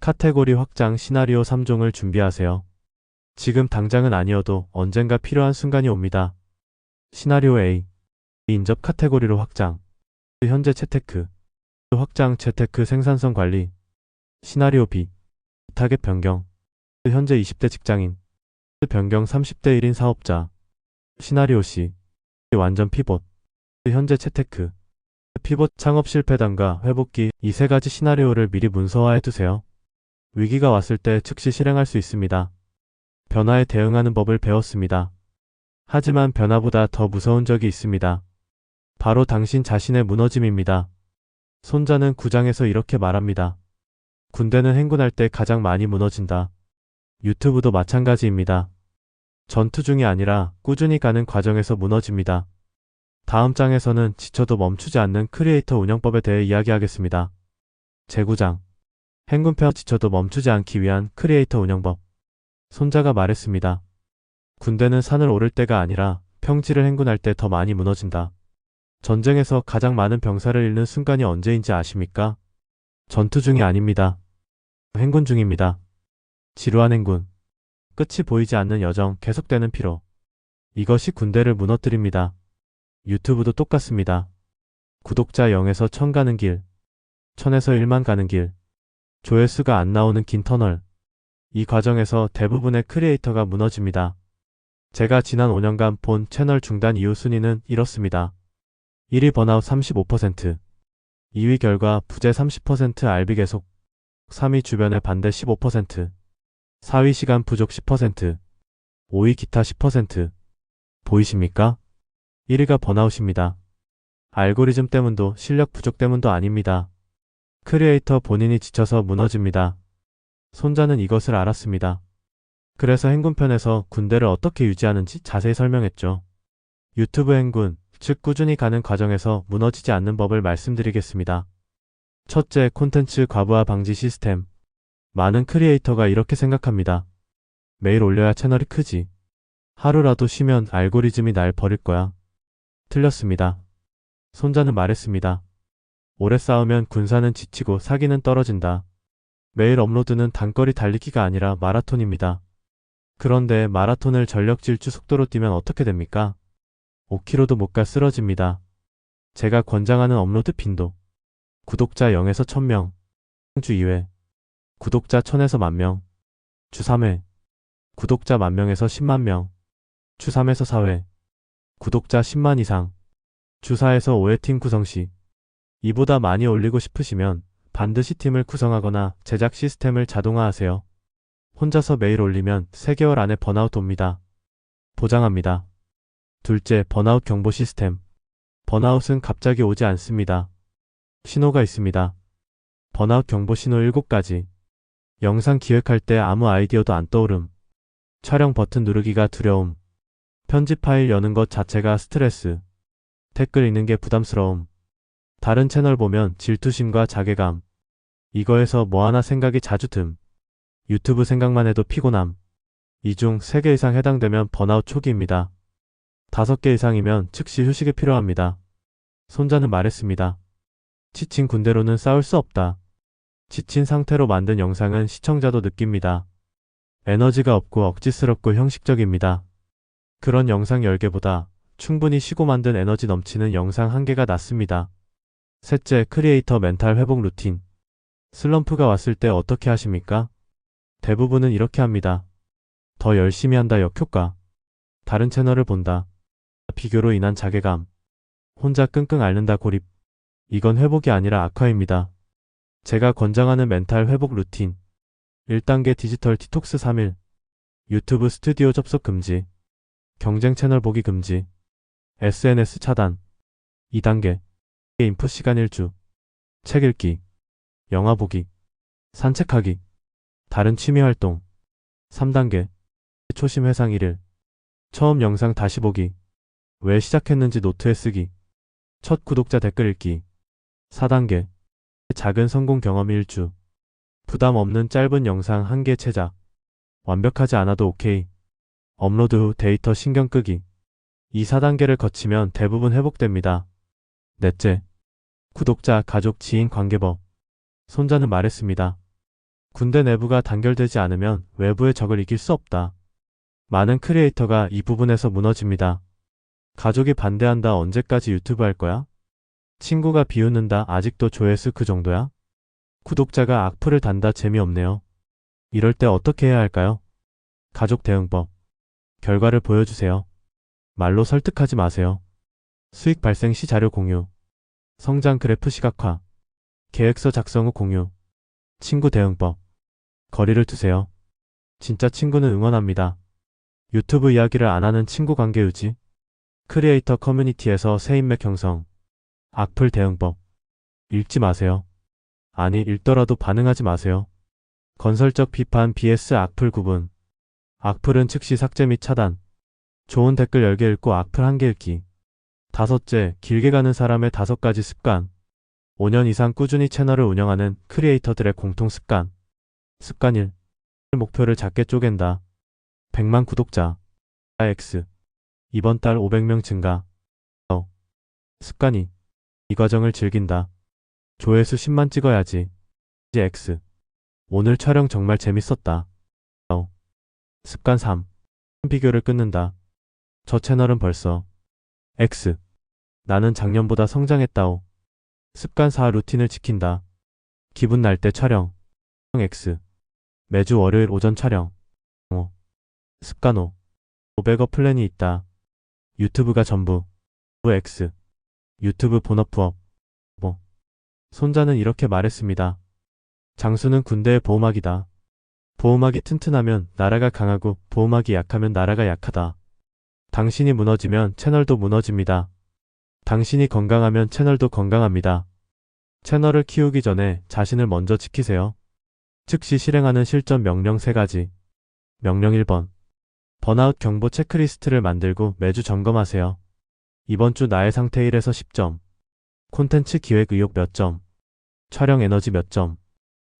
카테고리 확장 시나리오 3종을 준비하세요. 지금 당장은 아니어도 언젠가 필요한 순간이 옵니다. 시나리오 A. 인접 카테고리로 확장. 현재 채테크. 확장 재테크 생산성 관리. 시나리오 B. 타겟 변경. 현재 20대 직장인. 변경 30대 1인 사업자. 시나리오 C. 완전 피봇. 현재 채테크. 피봇 창업 실패담과 회복기 이 3가지 시나리오를 미리 문서화해 두세요. 위기가 왔을 때 즉시 실행할 수 있습니다. 변화에 대응하는 법을 배웠습니다. 하지만 변화보다 더 무서운 적이 있습니다. 바로 당신 자신의 무너짐입니다. 손자는 9장에서 이렇게 말합니다. 군대는 행군할 때 가장 많이 무너진다. 유튜브도 마찬가지입니다. 전투 중이 아니라 꾸준히 가는 과정에서 무너집니다. 다음 장에서는 지쳐도 멈추지 않는 크리에이터 운영법에 대해 이야기하겠습니다. 제9장. 행군편 지쳐도 멈추지 않기 위한 크리에이터 운영법. 손자가 말했습니다. 군대는 산을 오를 때가 아니라 평지를 행군할 때 더 많이 무너진다. 전쟁에서 가장 많은 병사를 잃는 순간이 언제인지 아십니까? 전투 중이 아닙니다. 행군 중입니다. 지루한 행군. 끝이 보이지 않는 여정, 계속되는 피로. 이것이 군대를 무너뜨립니다. 유튜브도 똑같습니다. 구독자 0에서 1000 가는 길, 1000에서 1만 가는 길, 조회수가 안 나오는 긴 터널. 이 과정에서 대부분의 크리에이터가 무너집니다. 제가 지난 5년간 본 채널 중단 이후 순위는 이렇습니다. 1위 번아웃 35%, 2위 결과 부재 30% RB 계속, 3위 주변의 반대 15%, 4위 시간 부족 10%, 5위 기타 10%. 보이십니까? 1위가 번아웃입니다. 알고리즘 때문도 실력 부족 때문도 아닙니다. 크리에이터 본인이 지쳐서 무너집니다. 손자는 이것을 알았습니다. 그래서 행군편에서 군대를 어떻게 유지하는지 자세히 설명했죠. 유튜브 행군, 즉 꾸준히 가는 과정에서 무너지지 않는 법을 말씀드리겠습니다. 첫째, 콘텐츠 과부하 방지 시스템. 많은 크리에이터가 이렇게 생각합니다. 매일 올려야 채널이 크지. 하루라도 쉬면 알고리즘이 날 버릴 거야. 틀렸습니다. 손자는 말했습니다. 오래 싸우면 군사는 지치고 사기는 떨어진다. 매일 업로드는 단거리 달리기가 아니라 마라톤입니다. 그런데 마라톤을 전력 질주 속도로 뛰면 어떻게 됩니까? 5km도 못 가 쓰러집니다. 제가 권장하는 업로드 빈도. 구독자 0에서 1000명. 주 2회. 구독자 1000에서 10,000명. 주 3회. 구독자 10,000명에서 10만 명. 주 3에서 4회. 구독자 10만 이상. 주 4에서 5회 팀 구성 시. 이보다 많이 올리고 싶으시면 반드시 팀을 구성하거나 제작 시스템을 자동화하세요. 혼자서 매일 올리면 3개월 안에 번아웃 옵니다. 보장합니다. 둘째, 번아웃 경보 시스템. 번아웃은 갑자기 오지 않습니다. 신호가 있습니다. 번아웃 경보 신호 7가지. 영상 기획할 때 아무 아이디어도 안 떠오름. 촬영 버튼 누르기가 두려움. 편집 파일 여는 것 자체가 스트레스. 댓글 읽는 게 부담스러움. 다른 채널 보면 질투심과 자괴감. 이거에서 뭐 하나 생각이 자주 듦. 유튜브 생각만 해도 피곤함. 이 중 3개 이상 해당되면 번아웃 초기입니다. 5개 이상이면 즉시 휴식이 필요합니다. 손자는 말했습니다. 지친 군대로는 싸울 수 없다. 지친 상태로 만든 영상은 시청자도 느낍니다. 에너지가 없고 억지스럽고 형식적입니다. 그런 영상 10개보다 충분히 쉬고 만든 에너지 넘치는 영상 1개가 낫습니다. 셋째, 크리에이터 멘탈 회복 루틴. 슬럼프가 왔을 때 어떻게 하십니까? 대부분은 이렇게 합니다. 더 열심히 한다 역효과. 다른 채널을 본다. 비교로 인한 자괴감. 혼자 끙끙 앓는다 고립. 이건 회복이 아니라 악화입니다. 제가 권장하는 멘탈 회복 루틴. 1단계 디지털 디톡스 3일. 유튜브 스튜디오 접속 금지. 경쟁 채널 보기 금지. SNS 차단. 2단계. 인풋 시간 1주. 책 읽기. 영화 보기. 산책하기. 다른 취미 활동. 3단계. 초심 회상 1일. 처음 영상 다시 보기. 왜 시작했는지 노트에 쓰기. 첫 구독자 댓글 읽기. 4단계. 작은 성공 경험 1주. 부담 없는 짧은 영상 1개 제작. 완벽하지 않아도 오케이. 업로드 후 데이터 신경 끄기. 이 4단계를 거치면 대부분 회복됩니다. 넷째, 구독자, 가족, 지인 관계법. 손자는 말했습니다. 군대 내부가 단결되지 않으면 외부의 적을 이길 수 없다. 많은 크리에이터가 이 부분에서 무너집니다. 가족이 반대한다. 언제까지 유튜브 할 거야? 친구가 비웃는다. 아직도 조회수 그 정도야? 구독자가 악플을 단다. 재미없네요. 이럴 때 어떻게 해야 할까요? 가족 대응법. 결과를 보여주세요. 말로 설득하지 마세요. 수익 발생 시 자료 공유. 성장 그래프 시각화. 계획서 작성 후 공유. 친구 대응법. 거리를 두세요. 진짜 친구는 응원합니다. 유튜브 이야기를 안 하는 친구 관계 유지. 크리에이터 커뮤니티에서 새 인맥 형성. 악플 대응법. 읽지 마세요. 아니, 읽더라도 반응하지 마세요. 건설적 비판 vs 악플 구분. 악플은 즉시 삭제 및 차단. 좋은 댓글 10개 읽고 악플 1개 읽기. 다섯째, 길게 가는 사람의 5가지 습관. 5년 이상 꾸준히 채널을 운영하는 크리에이터들의 공통 습관. 습관 1. 목표를 작게 쪼갠다. 100만 구독자. X. 이번 달 500명 증가. 습관 2. 이 과정을 즐긴다. 조회수 10만 찍어야지. X. 오늘 촬영 정말 재밌었다. 습관 3. 비교를 끊는다. 저 채널은 벌써 X. 나는 작년보다 성장했다오. 습관 4. 루틴을 지킨다. 기분 날 때 촬영. X. 매주 월요일 오전 촬영. 습관 5. 500억 플랜이 있다. 유튜브가 전부. X. 유튜브 본업부업. 손자는 이렇게 말했습니다. 장수는 군대의 보호막이다. 보호막이 튼튼하면 나라가 강하고 보호막이 약하면 나라가 약하다. 당신이 무너지면 채널도 무너집니다. 당신이 건강하면 채널도 건강합니다. 채널을 키우기 전에 자신을 먼저 지키세요. 즉시 실행하는 실전 명령 3가지. 명령 1번. 번아웃 경보 체크리스트를 만들고 매주 점검하세요. 이번 주 나의 상태 1에서 10점. 콘텐츠 기획 의욕 몇 점. 촬영 에너지 몇 점.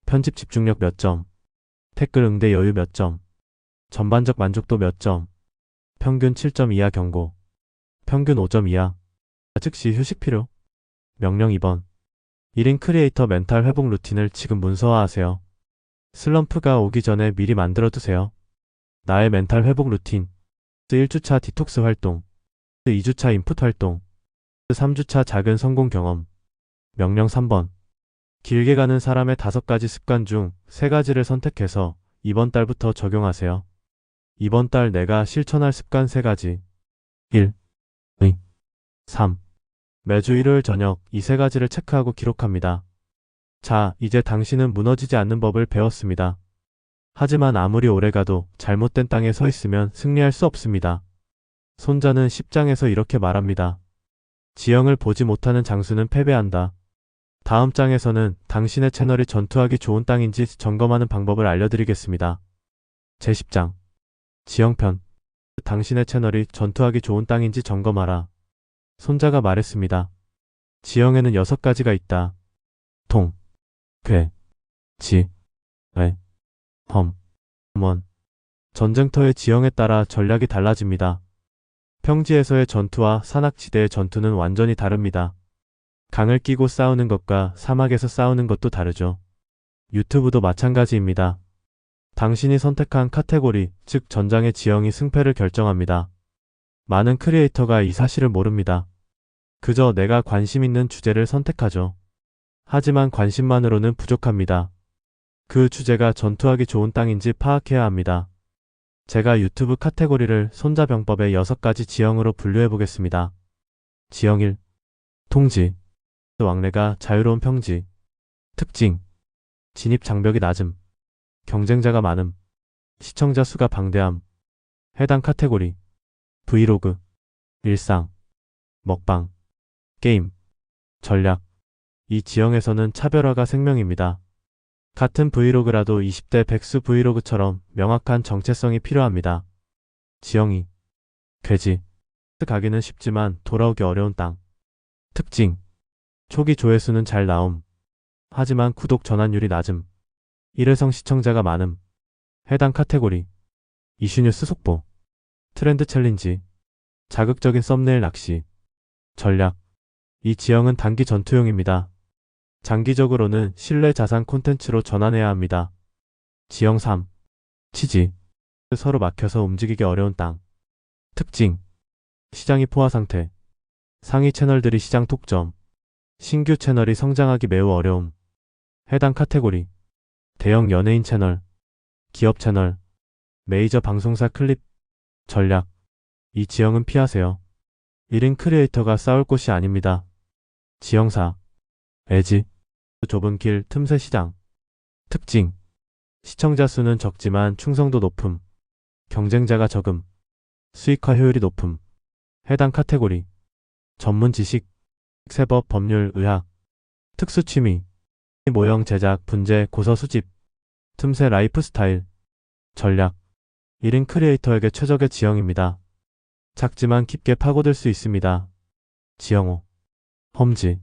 편집 집중력 몇 점. 댓글 응대 여유 몇 점. 전반적 만족도 몇 점. 평균 7점 이하 경고. 평균 5점 이하. 즉시 휴식 필요. 명령 2번. 1인 크리에이터 멘탈 회복 루틴을 지금 문서화하세요. 슬럼프가 오기 전에 미리 만들어두세요. 나의 멘탈 회복 루틴. 1주차 디톡스 활동. 2주차 인풋 활동. 3주차 작은 성공 경험. 명령 3번. 길게 가는 사람의 5가지 습관 중 3가지를 선택해서 이번 달부터 적용하세요. 이번 달 내가 실천할 습관 3가지. 1, 2, 3. 매주 일요일 저녁 이 3가지를 체크하고 기록합니다. 자, 이제 당신은 무너지지 않는 법을 배웠습니다. 하지만 아무리 오래가도 잘못된 땅에 서 있으면 승리할 수 없습니다. 손자는 10장에서 이렇게 말합니다. 지형을 보지 못하는 장수는 패배한다. 다음 장에서는 당신의 채널이 전투하기 좋은 땅인지 점검하는 방법을 알려드리겠습니다. 제10장. 지형편. 당신의 채널이 전투하기 좋은 땅인지 점검하라. 손자가 말했습니다. 지형에는 6가지가 있다. 통, 괴, 지, 외, 험, 원. 전쟁터의 지형에 따라 전략이 달라집니다. 평지에서의 전투와 산악지대의 전투는 완전히 다릅니다. 강을 끼고 싸우는 것과 사막에서 싸우는 것도 다르죠. 유튜브도 마찬가지입니다. 당신이 선택한 카테고리, 즉 전장의 지형이 승패를 결정합니다. 많은 크리에이터가 이 사실을 모릅니다. 그저 내가 관심 있는 주제를 선택하죠. 하지만 관심만으로는 부족합니다. 그 주제가 전투하기 좋은 땅인지 파악해야 합니다. 제가 유튜브 카테고리를 손자병법의 6가지 지형으로 분류해 보겠습니다. 지형 1. 통지. 왕래가 자유로운 평지. 특징. 진입 장벽이 낮음. 경쟁자가 많음. 시청자 수가 방대함. 해당 카테고리. 브이로그. 일상. 먹방. 게임. 전략. 이 지형에서는 차별화가 생명입니다. 같은 브이로그라도 20대 백수 브이로그처럼 명확한 정체성이 필요합니다. 지형 2. 괴지. 가기는 쉽지만 돌아오기 어려운 땅. 특징. 초기 조회수는 잘 나옴. 하지만 구독 전환율이 낮음. 일회성 시청자가 많음. 해당 카테고리. 이슈뉴스 속보. 트렌드 챌린지, 자극적인 썸네일 낚시, 전략. 이 지형은 단기 전투용입니다. 장기적으로는 신뢰 자산 콘텐츠로 전환해야 합니다. 지형 3. 취지. 서로 막혀서 움직이기 어려운 땅. 특징. 시장이 포화 상태. 상위 채널들이 시장 독점. 신규 채널이 성장하기 매우 어려움. 해당 카테고리. 대형 연예인 채널, 기업 채널, 메이저 방송사 클립. 전략. 이 지형은 피하세요. 1인 크리에이터가 싸울 곳이 아닙니다. 지형 4. 에지. 좁은 길 틈새 시장. 특징. 시청자 수는 적지만 충성도 높음. 경쟁자가 적음. 수익화 효율이 높음. 해당 카테고리. 전문 지식, 세법, 법률, 의학. 특수 취미. 모형 제작, 분재, 고서 수집. 틈새 라이프 스타일. 전략. 1인 크리에이터에게 최적의 지형입니다. 작지만 깊게 파고들 수 있습니다. 지형 5. 험지.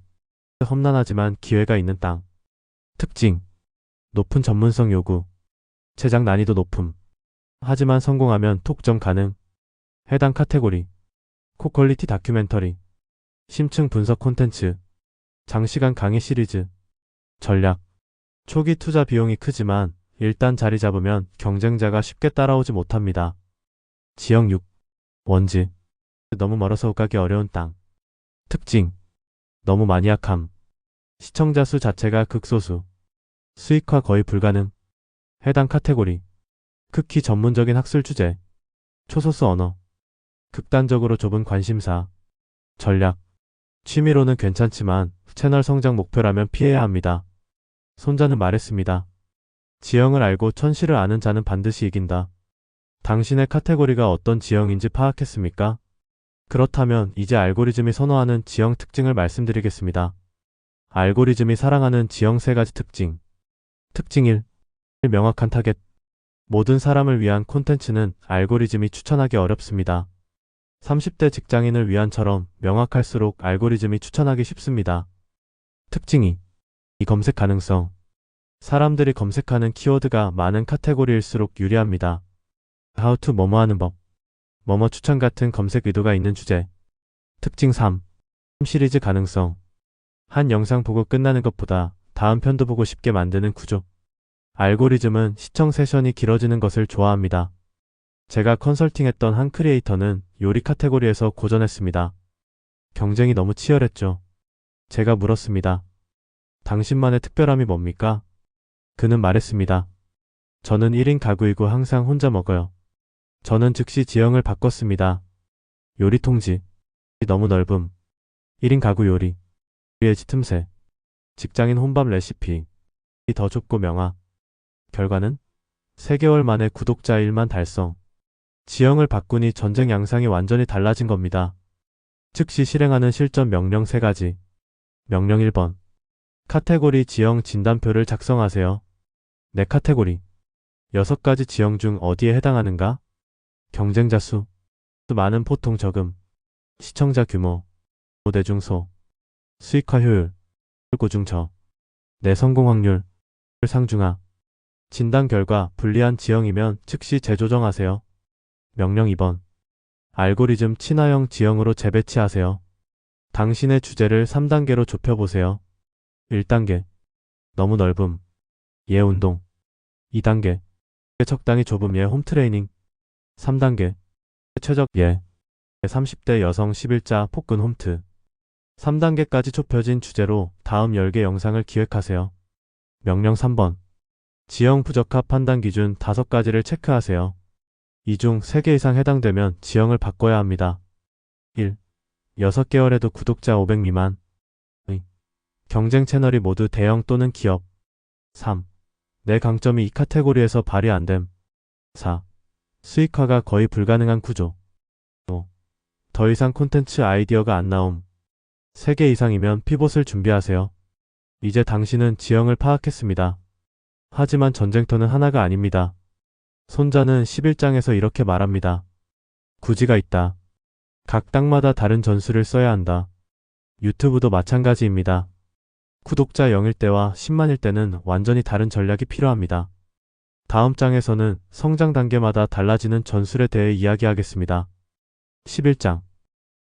험난하지만 기회가 있는 땅. 특징. 높은 전문성 요구. 제작 난이도 높음. 하지만 성공하면 독점 가능. 해당 카테고리. 고퀄리티 다큐멘터리. 심층 분석 콘텐츠. 장시간 강의 시리즈. 전략. 초기 투자 비용이 크지만 일단 자리 잡으면 경쟁자가 쉽게 따라오지 못합니다. 지형 6. 원지. 너무 멀어서 오가기 어려운 땅. 특징. 너무 마니악함. 시청자 수 자체가 극소수. 수익화 거의 불가능. 해당 카테고리. 극히 전문적인 학술 주제. 초소수 언어. 극단적으로 좁은 관심사. 전략. 취미로는 괜찮지만 채널 성장 목표라면 피해야 합니다. 손자는 말했습니다. 지형을 알고 천시를 아는 자는 반드시 이긴다. 당신의 카테고리가 어떤 지형인지 파악했습니까? 그렇다면 이제 알고리즘이 선호하는 지형 특징을 말씀드리겠습니다. 알고리즘이 사랑하는 지형 3가지 특징. 특징 1. 명확한 타겟. 모든 사람을 위한 콘텐츠는 알고리즘이 추천하기 어렵습니다. 30대 직장인을 위한처럼 명확할수록 알고리즘이 추천하기 쉽습니다. 특징 2. 이 검색 가능성. 사람들이 검색하는 키워드가 많은 카테고리일수록 유리합니다. How to 뭐뭐 하는 법. 뭐뭐 추천 같은 검색 의도가 있는 주제. 특징 3. 시리즈 가능성. 한 영상 보고 끝나는 것보다 다음 편도 보고 싶게 만드는 구조. 알고리즘은 시청 세션이 길어지는 것을 좋아합니다. 제가 컨설팅했던 한 크리에이터는 요리 카테고리에서 고전했습니다. 경쟁이 너무 치열했죠. 제가 물었습니다. 당신만의 특별함이 뭡니까? 그는 말했습니다. 저는 1인 가구이고 항상 혼자 먹어요. 저는 즉시 지형을 바꿨습니다. 요리 통지. 너무 넓음. 1인 가구 요리. 에지 틈새. 직장인 혼밥 레시피. 더 좁고 명화. 결과는 3개월 만에 구독자 1만 달성. 지형을 바꾸니 전쟁 양상이 완전히 달라진 겁니다. 즉시 실행하는 실전 명령 3가지. 명령 1번. 카테고리 지형 진단표를 작성하세요. 내 카테고리. 6가지 지형 중 어디에 해당하는가? 경쟁자 수. 많은 보통 적음. 시청자 규모. 대중소. 수익화 효율. 고중저. 내 성공 확률. 상중하. 진단 결과 불리한 지형이면 즉시 재조정하세요. 명령 2번. 알고리즘 친화형 지형으로 재배치하세요. 당신의 주제를 3단계로 좁혀보세요. 1단계. 너무 넓음. 예 운동. 2단계. 적당히 좁음 예 홈트레이닝. 3단계. 최적 예 30대 여성 11자 폭근 홈트. 3단계까지 좁혀진 주제로 다음 10개 영상을 기획하세요. 명령 3번. 지형 부적합 판단 기준 5가지를 체크하세요. 이 중 3개 이상 해당되면 지형을 바꿔야 합니다. 1. 6개월에도 구독자 500 미만. 2. 경쟁 채널이 모두 대형 또는 기업. 3. 내 강점이 이 카테고리에서 발휘 안됨. 4. 수익화가 거의 불가능한 구조. 5. 더 이상 콘텐츠 아이디어가 안 나옴. 3개 이상이면 피봇을 준비하세요. 이제 당신은 지형을 파악했습니다. 하지만 전쟁터는 하나가 아닙니다. 손자는 11장에서 이렇게 말합니다. 구지가 있다. 각 땅마다 다른 전술을 써야 한다. 유튜브도 마찬가지입니다. 구독자 0일 때와 10만일 때는 완전히 다른 전략이 필요합니다. 다음 장에서는 성장 단계마다 달라지는 전술에 대해 이야기하겠습니다. 11장.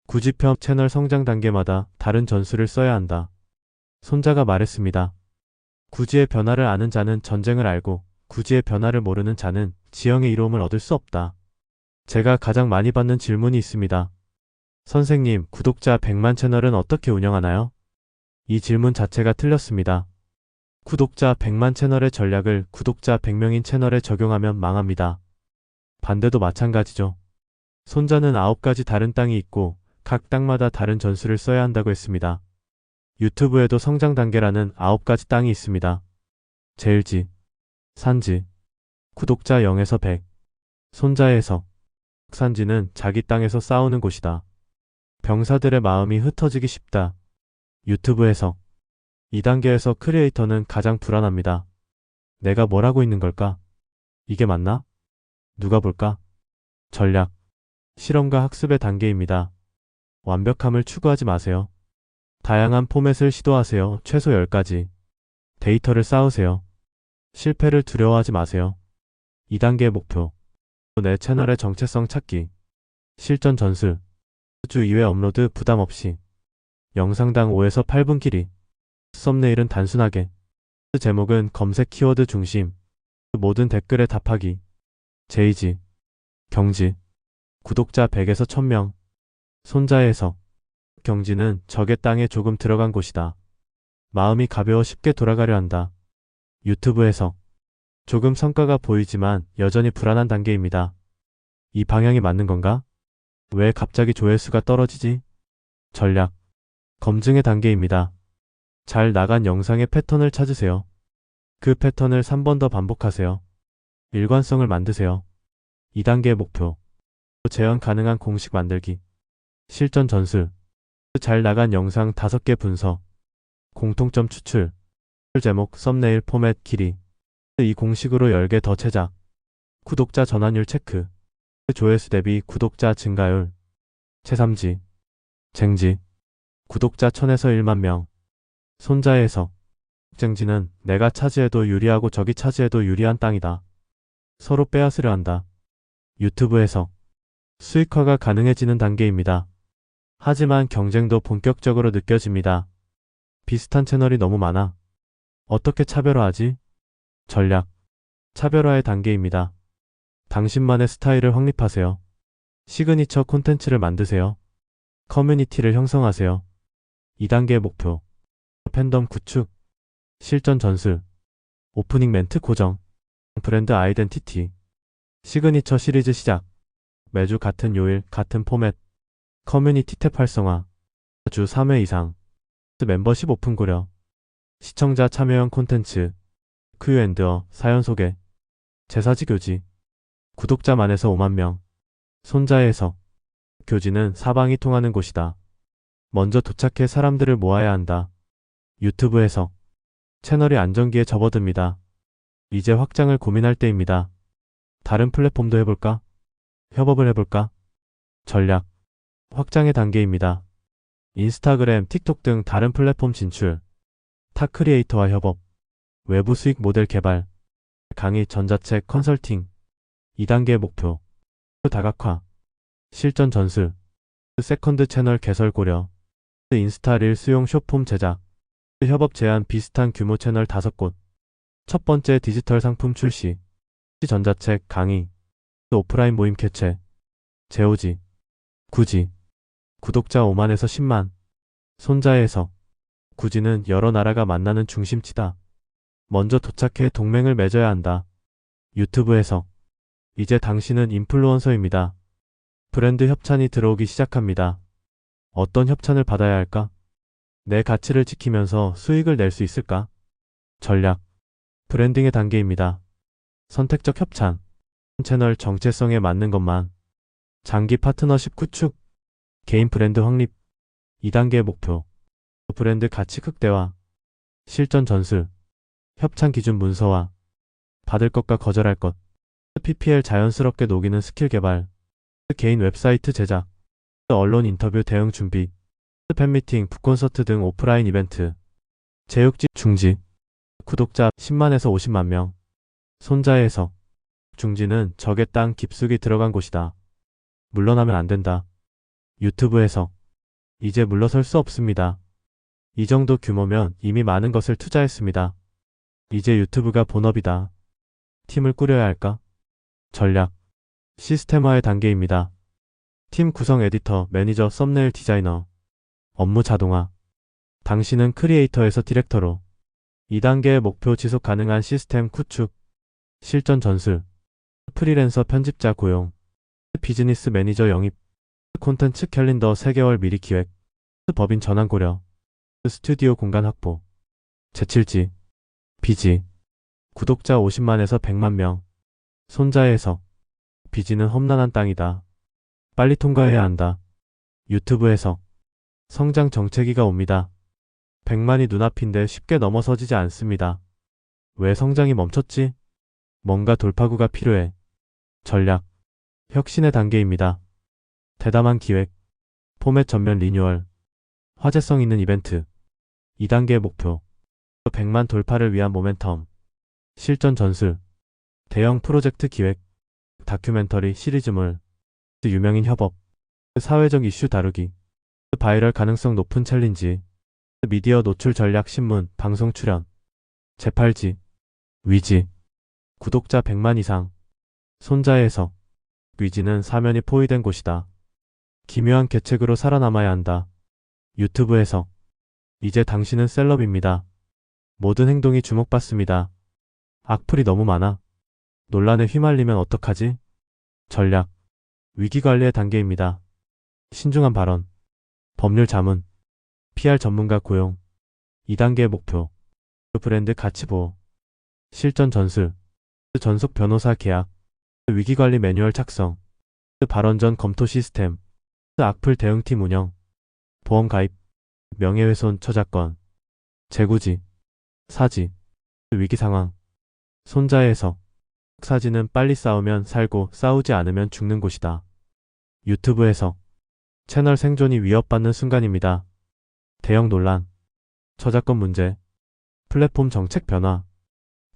구지편 채널 성장 단계마다 다른 전술을 써야 한다. 손자가 말했습니다. 구지의 변화를 아는 자는 전쟁을 알고 구지의 변화를 모르는 자는 지형의 이로움을 얻을 수 없다. 제가 가장 많이 받는 질문이 있습니다. 선생님, 구독자 100만 채널은 어떻게 운영하나요? 이 질문 자체가 틀렸습니다. 구독자 100만 채널의 전략을 구독자 100명인 채널에 적용하면 망합니다. 반대도 마찬가지죠. 손자는 9가지 다른 땅이 있고 각 땅마다 다른 전술을 써야 한다고 했습니다. 유튜브에도 성장 단계라는 9가지 땅이 있습니다. 제일지, 산지, 구독자 0에서 100, 손자의 해석. 산지는 자기 땅에서 싸우는 곳이다. 병사들의 마음이 흩어지기 쉽다. 유튜브 해석. 2단계에서 크리에이터는 가장 불안합니다. 내가 뭘 하고 있는 걸까? 이게 맞나? 누가 볼까? 전략. 실험과 학습의 단계입니다. 완벽함을 추구하지 마세요. 다양한 포맷을 시도하세요. 최소 10가지. 데이터를 쌓으세요. 실패를 두려워하지 마세요. 2단계 목표. 내 채널의 정체성 찾기. 실전 전술. 주 2회 업로드 부담 없이. 영상당 5에서 8분 길이. 썸네일은 단순하게. 제목은 검색 키워드 중심. 모든 댓글에 답하기. 제이지. 경지. 구독자 100에서 1000명. 손자의 해석. 경지는 적의 땅에 조금 들어간 곳이다. 마음이 가벼워 쉽게 돌아가려 한다. 유튜브 해석. 조금 성과가 보이지만 여전히 불안한 단계입니다. 이 방향이 맞는 건가? 왜 갑자기 조회수가 떨어지지? 전략. 검증의 단계입니다. 잘 나간 영상의 패턴을 찾으세요. 그 패턴을 3번 더 반복하세요. 일관성을 만드세요. 2단계 목표. 재현 가능한 공식 만들기. 실전 전술. 잘 나간 영상 5개 분석. 공통점 추출. 제목, 썸네일, 포맷, 길이. 이 공식으로 10개 더 제작. 구독자 전환율 체크. 조회수 대비 구독자 증가율. 제3지. 쟁지. 구독자 1000에서 1만 명. 손자의 해석. 쟁지는 내가 차지해도 유리하고 적이 차지해도 유리한 땅이다. 서로 빼앗으려 한다. 유튜브 해석. 수익화가 가능해지는 단계입니다. 하지만 경쟁도 본격적으로 느껴집니다. 비슷한 채널이 너무 많아. 어떻게 차별화하지? 전략. 차별화의 단계입니다. 당신만의 스타일을 확립하세요. 시그니처 콘텐츠를 만드세요. 커뮤니티를 형성하세요. 2단계 목표. 팬덤 구축. 실전 전술. 오프닝 멘트 고정. 브랜드 아이덴티티. 시그니처 시리즈 시작. 매주 같은 요일 같은 포맷. 커뮤니티 탭 활성화. 주 3회 이상. 멤버십 오픈 고려. 시청자 참여형 콘텐츠. Q&A, 사연 소개. 제사지 교지. 구독자 만에서 5만 명. 손자의 해석. 교지는 사방이 통하는 곳이다. 먼저 도착해 사람들을 모아야 한다. 유튜브 해석. 채널이 안정기에 접어듭니다. 이제 확장을 고민할 때입니다. 다른 플랫폼도 해볼까? 협업을 해볼까? 전략. 확장의 단계입니다. 인스타그램, 틱톡 등 다른 플랫폼 진출. 타 크리에이터와 협업. 외부 수익 모델 개발. 강의, 전자책, 컨설팅. 2단계 목표. 다각화. 실전 전술. 세컨드 채널 개설 고려. 인스타 릴 수용 숏폼 제작. 협업 제안 비슷한 규모 채널 5곳. 첫 번째 디지털 상품 출시. 전자책, 강의. 오프라인 모임 개최. 제오지. 구지. 구독자 5만에서 10만. 손자의 해석. 구지는 여러 나라가 만나는 중심지다. 먼저 도착해 동맹을 맺어야 한다. 유튜브 해석. 이제 당신은 인플루언서입니다. 브랜드 협찬이 들어오기 시작합니다. 어떤 협찬을 받아야 할까? 내 가치를 지키면서 수익을 낼 수 있을까? 전략. 브랜딩의 단계입니다. 선택적 협찬. 채널 정체성에 맞는 것만. 장기 파트너십 구축. 개인 브랜드 확립. 2단계 목표. 브랜드 가치 극대화. 실전 전술. 협찬 기준 문서화. 받을 것과 거절할 것. PPL 자연스럽게 녹이는 스킬 개발. 개인 웹사이트 제작. 언론 인터뷰 대응 준비. 팬미팅, 북콘서트 등 오프라인 이벤트. 제육집 중지. 구독자 10만에서 50만 명. 손자의 해석. 중지는 적의 땅 깊숙이 들어간 곳이다. 물러나면 안 된다. 유튜브 해석. 이제 물러설 수 없습니다. 이 정도 규모면 이미 많은 것을 투자했습니다. 이제 유튜브가 본업이다. 팀을 꾸려야 할까? 전략. 시스템화의 단계입니다. 팀 구성 에디터, 매니저, 썸네일 디자이너. 업무 자동화. 당신은 크리에이터에서 디렉터로. 2단계의 목표 지속 가능한 시스템 구축. 실전 전술. 프리랜서 편집자 고용. 비즈니스 매니저 영입. 콘텐츠 캘린더 3개월 미리 기획. 법인 전환 고려. 스튜디오 공간 확보. 제칠지. 비지. 구독자 50만에서 100만 명. 손자의 해석. 비지는 험난한 땅이다. 빨리 통과해야 한다. 유튜브 해석. 성장 정체기가 옵니다. 100만이 눈앞인데 쉽게 넘어서지지 않습니다. 왜 성장이 멈췄지? 뭔가 돌파구가 필요해. 전략. 혁신의 단계입니다. 대담한 기획. 포맷 전면 리뉴얼. 화제성 있는 이벤트. 2단계의 목표. 100만 돌파를 위한 모멘텀. 실전 전술. 대형 프로젝트 기획. 다큐멘터리 시리즈물. 유명인 협업. 사회적 이슈 다루기. 바이럴 가능성 높은 챌린지. 미디어 노출 전략 신문, 방송 출연. 재팔지. 위지. 구독자 100만 이상. 손자의 해석. 위지는 사면이 포위된 곳이다. 기묘한 계책으로 살아남아야 한다. 유튜브 해석. 이제 당신은 셀럽입니다. 모든 행동이 주목받습니다. 악플이 너무 많아. 논란에 휘말리면 어떡하지? 전략. 위기관리의 단계입니다. 신중한 발언. 법률 자문. PR 전문가 고용. 2단계의 목표. 브랜드 가치 보호. 실전 전술. 전속 변호사 계약. 위기관리 매뉴얼 작성. 발언 전 검토 시스템. 악플 대응팀 운영. 보험 가입. 명예훼손 처자권. 재구지. 사지. 위기 상황. 손자의 해석. 사지는 빨리 싸우면 살고 싸우지 않으면 죽는 곳이다. 유튜브 해석. 채널 생존이 위협받는 순간입니다. 대형 논란. 저작권 문제. 플랫폼 정책 변화.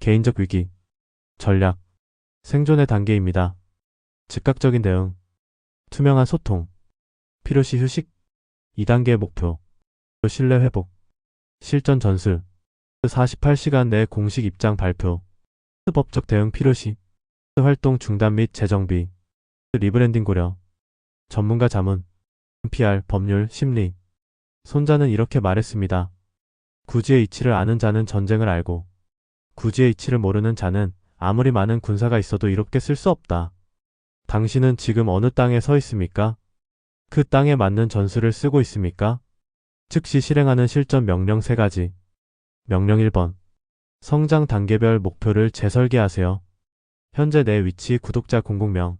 개인적 위기. 전략. 생존의 단계입니다. 즉각적인 대응. 투명한 소통. 필요시 휴식. 2단계의 목표. 신뢰 회복. 실전 전술. 48시간 내 공식 입장 발표. 법적 대응 필요시. 활동 중단 및 재정비. 리브랜딩 고려. 전문가 자문. PR, 법률, 심리. 손자는 이렇게 말했습니다. 구지의 이치를 아는 자는 전쟁을 알고, 구지의 이치를 모르는 자는 아무리 많은 군사가 있어도 이롭게 쓸 수 없다. 당신은 지금 어느 땅에 서 있습니까? 그 땅에 맞는 전술을 쓰고 있습니까? 즉시 실행하는 실전 명령 3가지. 명령 1번. 성장 단계별 목표를 재설계하세요. 현재 내 위치 구독자 공공명.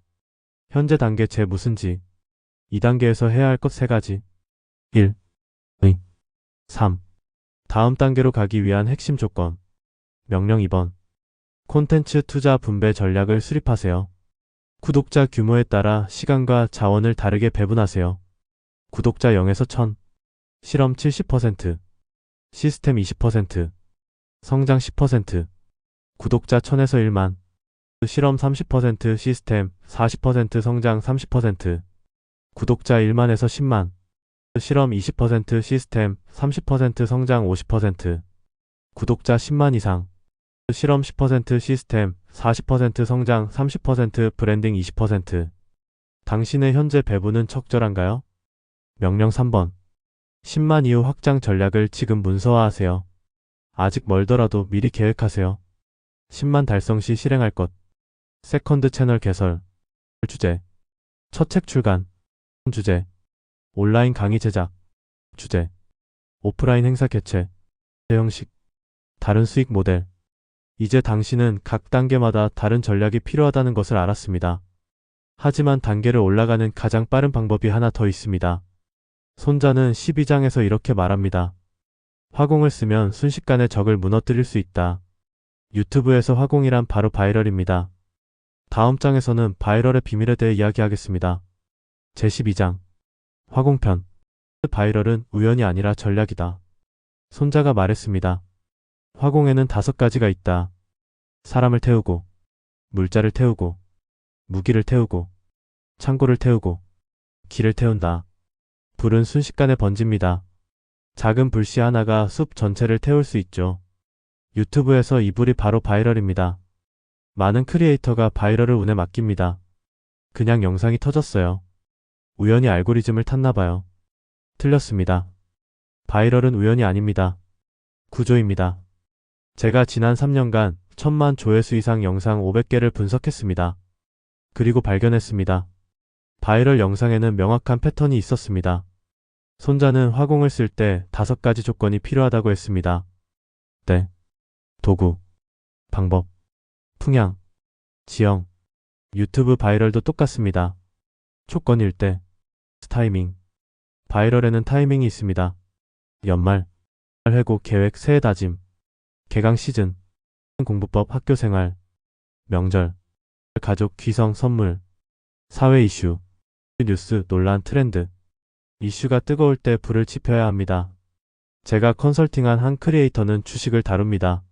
현재 단계 제 무슨지. 2단계에서 해야 할 것 3가지. 1. 2. 3. 다음 단계로 가기 위한 핵심 조건. 명령 2번. 콘텐츠 투자 분배 전략을 수립하세요. 구독자 규모에 따라 시간과 자원을 다르게 배분하세요. 구독자 0에서 1000. 실험 70%. 시스템 20%. 성장 10%. 구독자 1000에서 1만. 실험 30%, 시스템 40%, 성장 30%. 구독자 1만에서 10만. 실험 20%, 시스템 30%, 성장 50%. 구독자 10만 이상. 실험 10%, 시스템 40%, 성장 30%, 브랜딩 20%. 당신의 현재 배분은 적절한가요? 명령 3번. 10만 이후 확장 전략을 지금 문서화하세요. 아직 멀더라도 미리 계획하세요. 10만 달성 시 실행할 것. 세컨드 채널 개설. 주제. 첫 책 출간. 주제. 온라인 강의 제작. 주제. 오프라인 행사 개최. 형식. 다른 수익 모델. 이제 당신은 각 단계마다 다른 전략이 필요하다는 것을 알았습니다. 하지만 단계를 올라가는 가장 빠른 방법이 하나 더 있습니다. 손자는 12장에서 이렇게 말합니다. 화공을 쓰면 순식간에 적을 무너뜨릴 수 있다. 유튜브에서 화공이란 바로 바이럴입니다. 다음 장에서는 바이럴의 비밀에 대해 이야기하겠습니다. 제12장. 화공편. 바이럴은 우연이 아니라 전략이다. 손자가 말했습니다. 화공에는 5가지가 있다. 사람을 태우고, 물자를 태우고, 무기를 태우고, 창고를 태우고, 길을 태운다. 불은 순식간에 번집니다. 작은 불씨 하나가 숲 전체를 태울 수 있죠. 유튜브에서 이 불이 바로 바이럴입니다. 많은 크리에이터가 바이럴을 운에 맡깁니다. 그냥 영상이 터졌어요. 우연히 알고리즘을 탔나봐요. 틀렸습니다. 바이럴은 우연이 아닙니다. 구조입니다. 제가 지난 3년간 1000만 조회수 이상 영상 500개를 분석했습니다. 그리고 발견했습니다. 바이럴 영상에는 명확한 패턴이 있었습니다. 손자는 화공을 쓸 때 5가지 조건이 필요하다고 했습니다. 때, 도구, 방법, 풍향, 지형. 유튜브 바이럴도 똑같습니다. 조건일 때, 타이밍. 바이럴에는 타이밍이 있습니다. 연말, 회고, 계획, 새해 다짐, 개강 시즌, 공부법, 학교 생활, 명절, 가족, 귀성, 선물, 사회 이슈, 뉴스, 논란, 트렌드. 이슈가 뜨거울 때 불을 지펴야 합니다. 제가 컨설팅한 한 크리에이터는 주식을 다룹니다.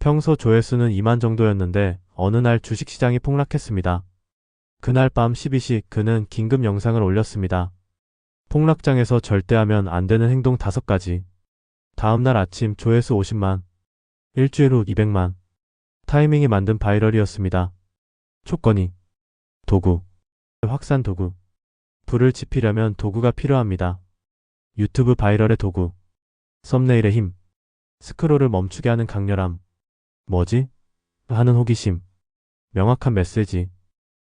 평소 조회수는 2만 정도였는데 어느 날 주식시장이 폭락했습니다. 그날 밤 12시 그는 긴급 영상을 올렸습니다. 폭락장에서 절대 하면 안 되는 행동 5가지. 다음날 아침 조회수 50만. 일주일 후 200만. 타이밍이 만든 바이럴이었습니다. 조건이 도구, 확산 도구. 불을 지피려면 도구가 필요합니다. 유튜브 바이럴의 도구. 썸네일의 힘. 스크롤을 멈추게 하는 강렬함. 뭐지? 하는 호기심. 명확한 메시지.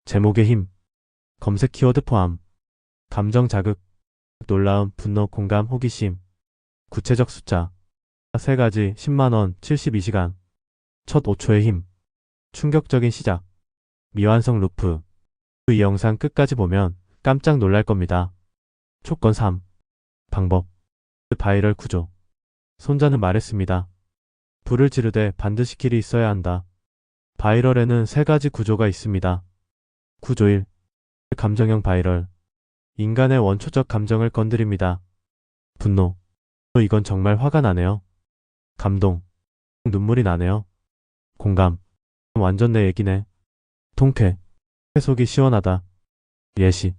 제목의 힘. 검색 키워드 포함. 감정 자극. 놀라움, 분노, 공감, 호기심. 구체적 숫자. 3가지, 10만원, 72시간. 첫 5초의 힘. 충격적인 시작. 미완성 루프. 이 영상 끝까지 보면 깜짝 놀랄 겁니다. 조건 3. 방법. 바이럴 구조. 손자는 말했습니다. 불을 지르되 반드시 길이 있어야 한다. 바이럴에는 3가지 구조가 있습니다. 구조 1. 감정형 바이럴. 인간의 원초적 감정을 건드립니다. 분노. 이건 정말 화가 나네요. 감동. 눈물이 나네요. 공감. 완전 내 얘기네. 통쾌. 속이 시원하다. 예시.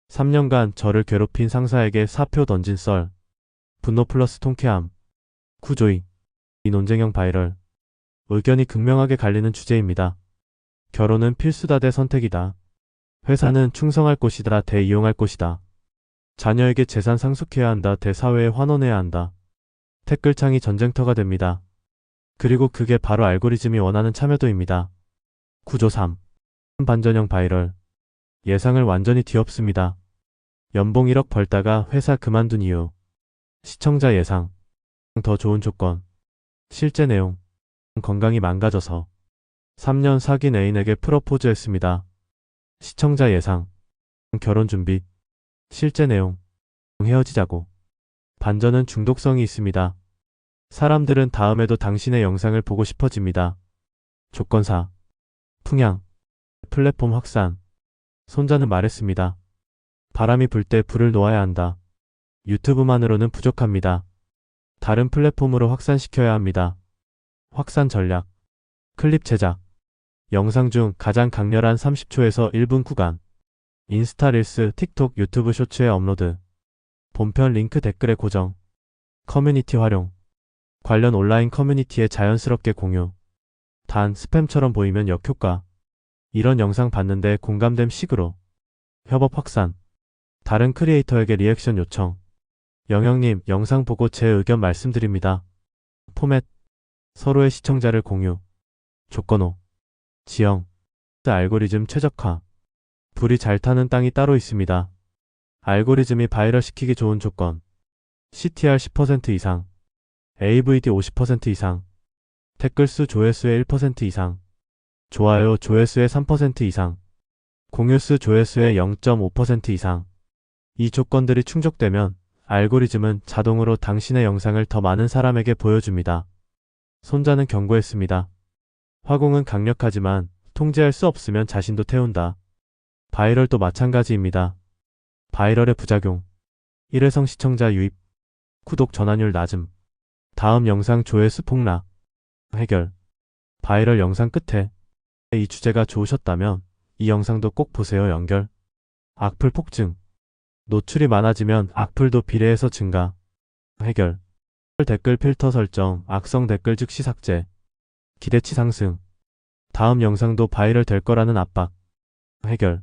3년간 저를 괴롭힌 상사에게 사표 던진 썰. 분노 플러스 통쾌함. 구조 2. 이 논쟁형 바이럴. 의견이 극명하게 갈리는 주제입니다. 결혼은 필수다 대 선택이다. 회사는 충성할 곳이다 대 이용할 곳이다. 자녀에게 재산 상속해야 한다 대 사회에 환원해야 한다. 댓글창이 전쟁터가 됩니다. 그리고 그게 바로 알고리즘이 원하는 참여도입니다. 구조 3. 반전형 바이럴. 예상을 완전히 뒤엎습니다. 연봉 1억 벌다가 회사 그만둔 이유. 시청자 예상. 더 좋은 조건. 실제 내용. 건강이 망가져서 3년 사귄 애인에게 프러포즈했습니다. 시청자 예상. 결혼 준비. 실제 내용. 헤어지자고. 반전은 중독성이 있습니다. 사람들은 다음에도 당신의 영상을 보고 싶어집니다. 조건 4. 풍향. 플랫폼 확산. 손자는 말했습니다. 바람이 불 때 불을 놓아야 한다. 유튜브만으로는 부족합니다. 다른 플랫폼으로 확산시켜야 합니다. 확산 전략. 클립 제작. 영상 중 가장 강렬한 30초에서 1분 구간. 인스타 릴스, 틱톡, 유튜브 쇼츠에 업로드. 본편 링크 댓글에 고정. 커뮤니티 활용. 관련 온라인 커뮤니티에 자연스럽게 공유. 단 스팸처럼 보이면 역효과. 이런 영상 봤는데 공감됨 식으로. 협업 확산. 다른 크리에이터에게 리액션 요청. 영영님, 영상 보고 제 의견 말씀드립니다. 포맷. 서로의 시청자를 공유. 조건 5. 지형. 알고리즘 최적화. 불이 잘 타는 땅이 따로 있습니다. 알고리즘이 바이럴 시키기 좋은 조건. CTR 10% 이상. AVD 50% 이상. 댓글 수 조회수의 1% 이상. 좋아요 조회수의 3% 이상. 공유 수 조회수의 0.5% 이상. 이 조건들이 충족되면 알고리즘은 자동으로 당신의 영상을 더 많은 사람에게 보여줍니다. 손자는 경고했습니다. 화공은 강력하지만 통제할 수 없으면 자신도 태운다. 바이럴도 마찬가지입니다. 바이럴의 부작용. 일회성 시청자 유입. 구독 전환율 낮음. 다음 영상 조회수 폭락. 해결. 바이럴 영상 끝에 이 주제가 좋으셨다면 이 영상도 꼭 보세요. 연결. 악플 폭증. 노출이 많아지면 악플도 비례해서 증가. 해결. 댓글 필터 설정, 악성 댓글 즉시 삭제. 기대치 상승. 다음 영상도 바이럴 될 거라는 압박. 해결.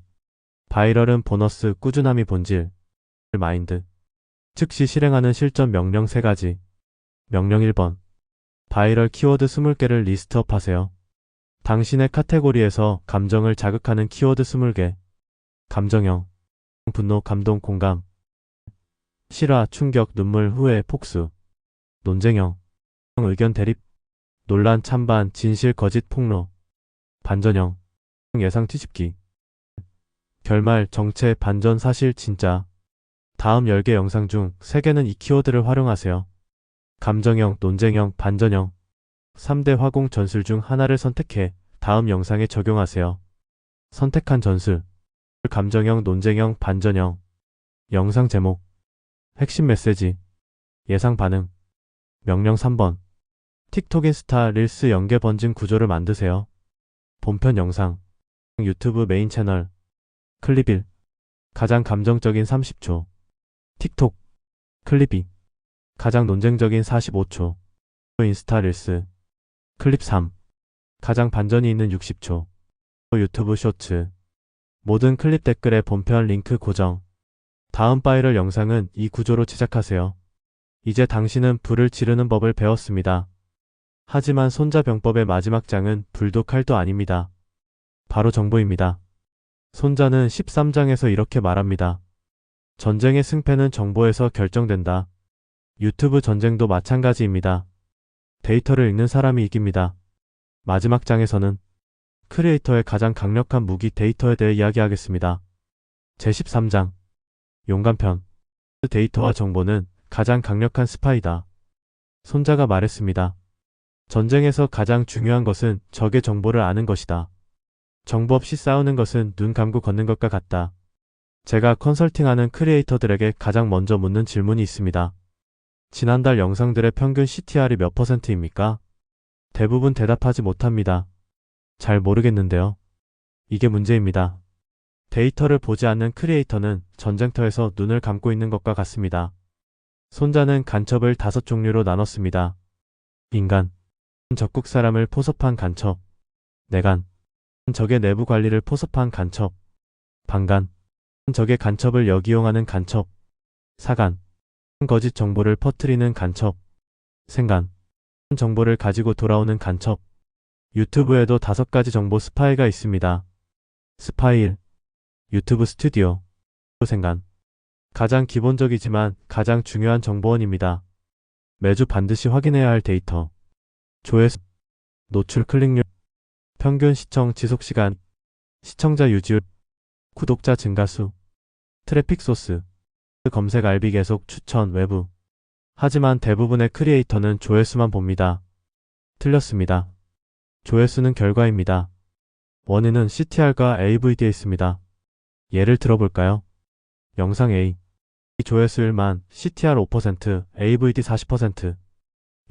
바이럴은 보너스, 꾸준함이 본질. 마인드. 즉시 실행하는 실전 명령 3가지. 명령 1번. 바이럴 키워드 20개를 리스트업 하세요. 당신의 카테고리에서 감정을 자극하는 키워드 20개. 감정형. 분노, 감동, 공감. 실화, 충격, 눈물, 후회, 폭수. 논쟁형. 의견 대립. 논란, 찬반, 진실, 거짓, 폭로. 반전형. 예상 뒤집기. 결말, 정체, 반전, 사실, 진짜. 다음 10개 영상 중 3개는 이 키워드를 활용하세요. 감정형, 논쟁형, 반전형. 3대 화공 전술 중 하나를 선택해 다음 영상에 적용하세요. 선택한 전술. 감정형, 논쟁형, 반전형. 영상 제목. 핵심 메시지. 예상 반응. 명령 3번. 틱톡, 인스타, 릴스 연계 번진 구조를 만드세요. 본편 영상. 유튜브 메인 채널. 클립 1. 가장 감정적인 30초. 틱톡. 클립 2. 가장 논쟁적인 45초. 인스타 릴스. 클립 3. 가장 반전이 있는 60초. 유튜브 쇼츠. 모든 클립 댓글에 본편 링크 고정. 다음 바이럴 영상은 이 구조로 제작하세요. 이제 당신은 불을 지르는 법을 배웠습니다. 하지만 손자병법의 마지막 장은 불도 칼도 아닙니다. 바로 정보입니다. 손자는 13장에서 이렇게 말합니다. 전쟁의 승패는 정보에서 결정된다. 유튜브 전쟁도 마찬가지입니다. 데이터를 읽는 사람이 이깁니다. 마지막 장에서는 크리에이터의 가장 강력한 무기 데이터에 대해 이야기하겠습니다. 제13장. 용감편. 데이터와 정보는 가장 강력한 스파이다. 손자가 말했습니다. 전쟁에서 가장 중요한 것은 적의 정보를 아는 것이다. 정보 없이 싸우는 것은 눈 감고 걷는 것과 같다. 제가 컨설팅하는 크리에이터들에게 가장 먼저 묻는 질문이 있습니다. 지난달 영상들의 평균 CTR이 몇 %입니까? 대부분 대답하지 못합니다. 잘 모르겠는데요. 이게 문제입니다. 데이터를 보지 않는 크리에이터는 전쟁터에서 눈을 감고 있는 것과 같습니다. 손자는 간첩을 5종류로 나눴습니다. 인간. 적국 사람을 포섭한 간첩. 내간. 적의 내부 관리를 포섭한 간첩. 방간. 적의 간첩을 역이용하는 간첩. 사간. 거짓 정보를 퍼뜨리는 간첩. 생간. 정보를 가지고 돌아오는 간첩. 유튜브에도 5가지 정보 스파이가 있습니다. 스파이 1. 유튜브 스튜디오. 생간. 가장 기본적이지만 가장 중요한 정보원입니다. 매주 반드시 확인해야 할 데이터. 조회수, 노출 클릭률, 평균 시청 지속시간, 시청자 유지율, 구독자 증가수, 트래픽 소스, 검색 RB 계속 추천 외부. 하지만 대부분의 크리에이터는 조회수만 봅니다. 틀렸습니다. 조회수는 결과입니다. 원인은 CTR과 AVD에 있습니다. 예를 들어볼까요? 영상 A. 조회수 1만, CTR 5%, AVD 40%.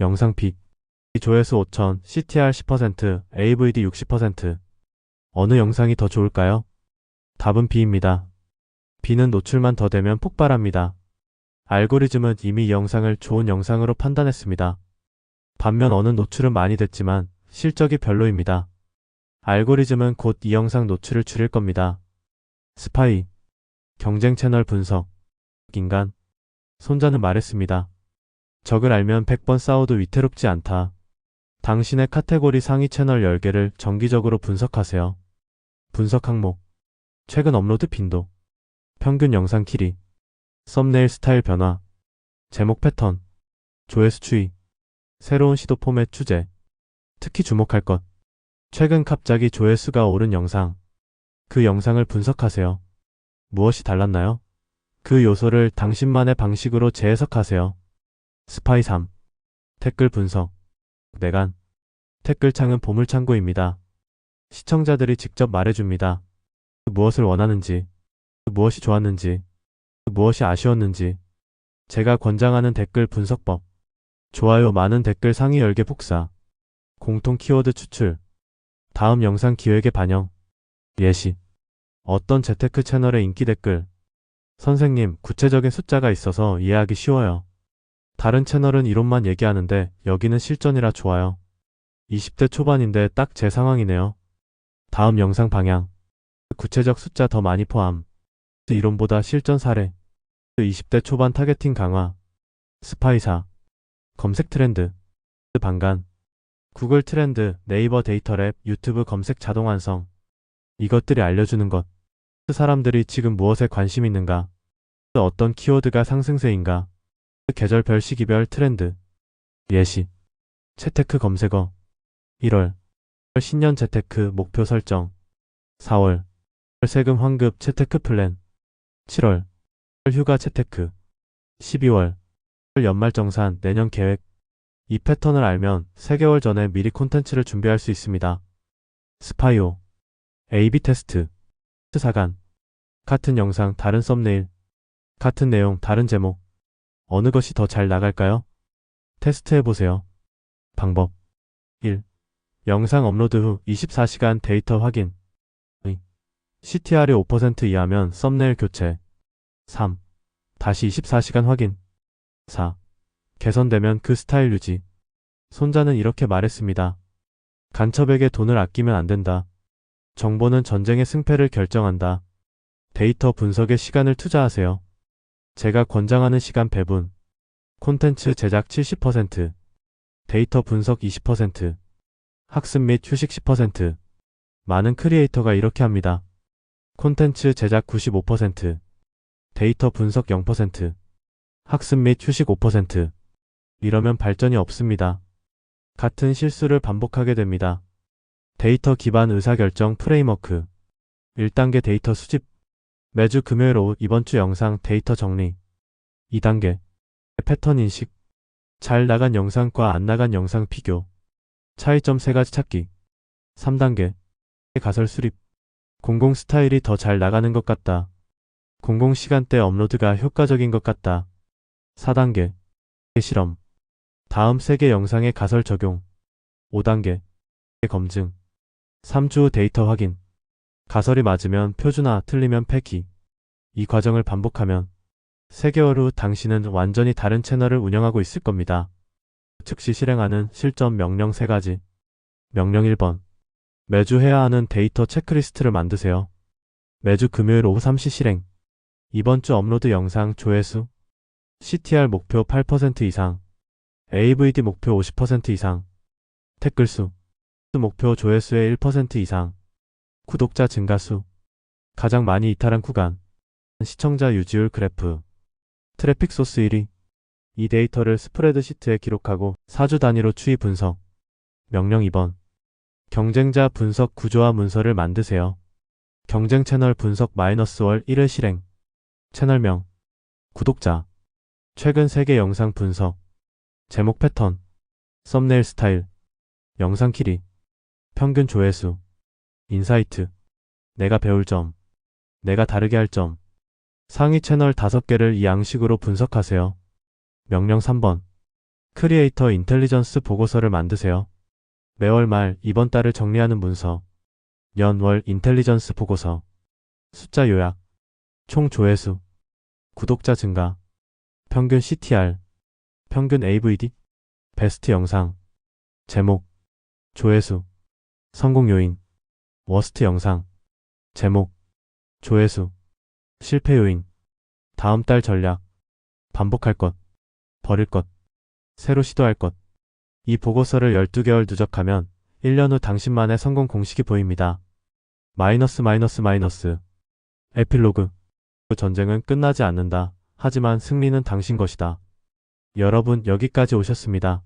영상 B. 조회수 5천, CTR 10%, AVD 60%. 어느 영상이 더 좋을까요? 답은 B입니다. B는 노출만 더 되면 폭발합니다. 알고리즘은 이미 이 영상을 좋은 영상으로 판단했습니다. 반면 어느 노출은 많이 됐지만 실적이 별로입니다. 알고리즘은 곧 이 영상 노출을 줄일 겁니다. 스파이. 경쟁 채널 분석. 인간. 손자는 말했습니다. 적을 알면 100번 싸워도 위태롭지 않다. 당신의 카테고리 상위 채널 10개를 정기적으로 분석하세요. 분석 항목. 최근 업로드 빈도. 평균 영상 길이. 썸네일 스타일 변화. 제목 패턴. 조회수 추이. 새로운 시도 포맷 주제. 특히 주목할 것. 최근 갑자기 조회수가 오른 영상. 그 영상을 분석하세요. 무엇이 달랐나요? 그 요소를 당신만의 방식으로 재해석하세요. 스파이 3. 댓글 분석. 내간. 댓글창은 보물창고입니다. 시청자들이 직접 말해줍니다. 무엇을 원하는지, 무엇이 좋았는지, 무엇이 아쉬웠는지. 제가 권장하는 댓글 분석법. 좋아요 많은 댓글 상위 10개 복사. 공통 키워드 추출. 다음 영상 기획의 반영. 예시. 어떤 재테크 채널의 인기 댓글. 선생님, 구체적인 숫자가 있어서 이해하기 쉬워요. 다른 채널은 이론만 얘기하는데 여기는 실전이라 좋아요. 20대 초반인데 딱 제 상황이네요. 다음 영상 방향. 구체적 숫자 더 많이 포함. 이론보다 실전 사례. 20대 초반 타겟팅 강화. 스파이사. 검색 트렌드. 방간. 구글 트렌드, 네이버 데이터랩, 유튜브 검색 자동 완성. 이것들이 알려주는 것. 사람들이 지금 무엇에 관심 있는가? 어떤 키워드가 상승세인가? 계절별 시기별 트렌드. 예시. 재테크 검색어. 1월. 신년 재테크 목표 설정. 4월. 세금 환급 재테크 플랜. 7월. 휴가 재테크. 12월. 연말정산 내년 계획. 이 패턴을 알면 3개월 전에 미리 콘텐츠를 준비할 수 있습니다. 스파이오. A/B 테스트. 사간. 같은 영상 다른 썸네일. 같은 내용 다른 제목. 어느 것이 더 잘 나갈까요? 테스트해보세요. 방법. 1. 영상 업로드 후 24시간 데이터 확인. 2. CTR이 5% 이하면 썸네일 교체. 3. 다시 24시간 확인. 4. 개선되면 그 스타일 유지. 손자는 이렇게 말했습니다. 간첩에게 돈을 아끼면 안 된다. 정보는 전쟁의 승패를 결정한다. 데이터 분석에 시간을 투자하세요. 제가 권장하는 시간 배분. 콘텐츠 제작 70%, 데이터 분석 20%, 학습 및 휴식 10%. 많은 크리에이터가 이렇게 합니다. 콘텐츠 제작 95%, 데이터 분석 0%, 학습 및 휴식 5%. 이러면 발전이 없습니다. 같은 실수를 반복하게 됩니다. 데이터 기반 의사결정 프레임워크. 1단계 데이터 수집. 매주 금요일 오후 이번 주 영상 데이터 정리. 2단계 패턴 인식. 잘 나간 영상과 안 나간 영상 비교. 차이점 3가지 찾기. 3단계 가설 수립. 공공 스타일이 더 잘 나가는 것 같다. 공공 시간대 업로드가 효과적인 것 같다. 4단계 실험. 다음 3개 영상의 가설 적용. 5단계 검증. 3주 후 데이터 확인. 가설이 맞으면 표준화, 틀리면 폐기. 이 과정을 반복하면 3개월 후 당신은 완전히 다른 채널을 운영하고 있을 겁니다. 즉시 실행하는 실전 명령 3가지. 명령 1번. 매주 해야 하는 데이터 체크리스트를 만드세요. 매주 금요일 오후 3시 실행. 이번 주 업로드 영상 조회수. CTR 목표 8% 이상. AVD 목표 50% 이상. 댓글 수. 목표 조회수의 1% 이상. 구독자 증가수. 가장 많이 이탈한 구간. 시청자 유지율 그래프. 트래픽 소스 1위. 이 데이터를 스프레드시트에 기록하고 4주 단위로 추이 분석. 명령 2번. 경쟁자 분석 구조화 문서를 만드세요. 경쟁 채널 분석 -월 1회 실행. 채널명. 구독자. 최근 3개 영상 분석. 제목 패턴. 썸네일 스타일. 영상 길이. 평균 조회수. 인사이트. 내가 배울 점. 내가 다르게 할 점. 상위 채널 5개를 이 양식으로 분석하세요. 명령 3번. 크리에이터 인텔리전스 보고서를 만드세요. 매월 말 이번 달을 정리하는 문서. 연월 인텔리전스 보고서. 숫자 요약. 총 조회수. 구독자 증가. 평균 CTR. 평균 AVD. 베스트 영상. 제목. 조회수. 성공 요인. 워스트 영상. 제목. 조회수. 실패 요인. 다음 달 전략. 반복할 것. 버릴 것. 새로 시도할 것. 이 보고서를 12개월 누적하면 1년 후 당신만의 성공 공식이 보입니다. 마이너스. 에필로그. 전쟁은 끝나지 않는다. 하지만 승리는 당신 것이다. 여러분, 여기까지 오셨습니다.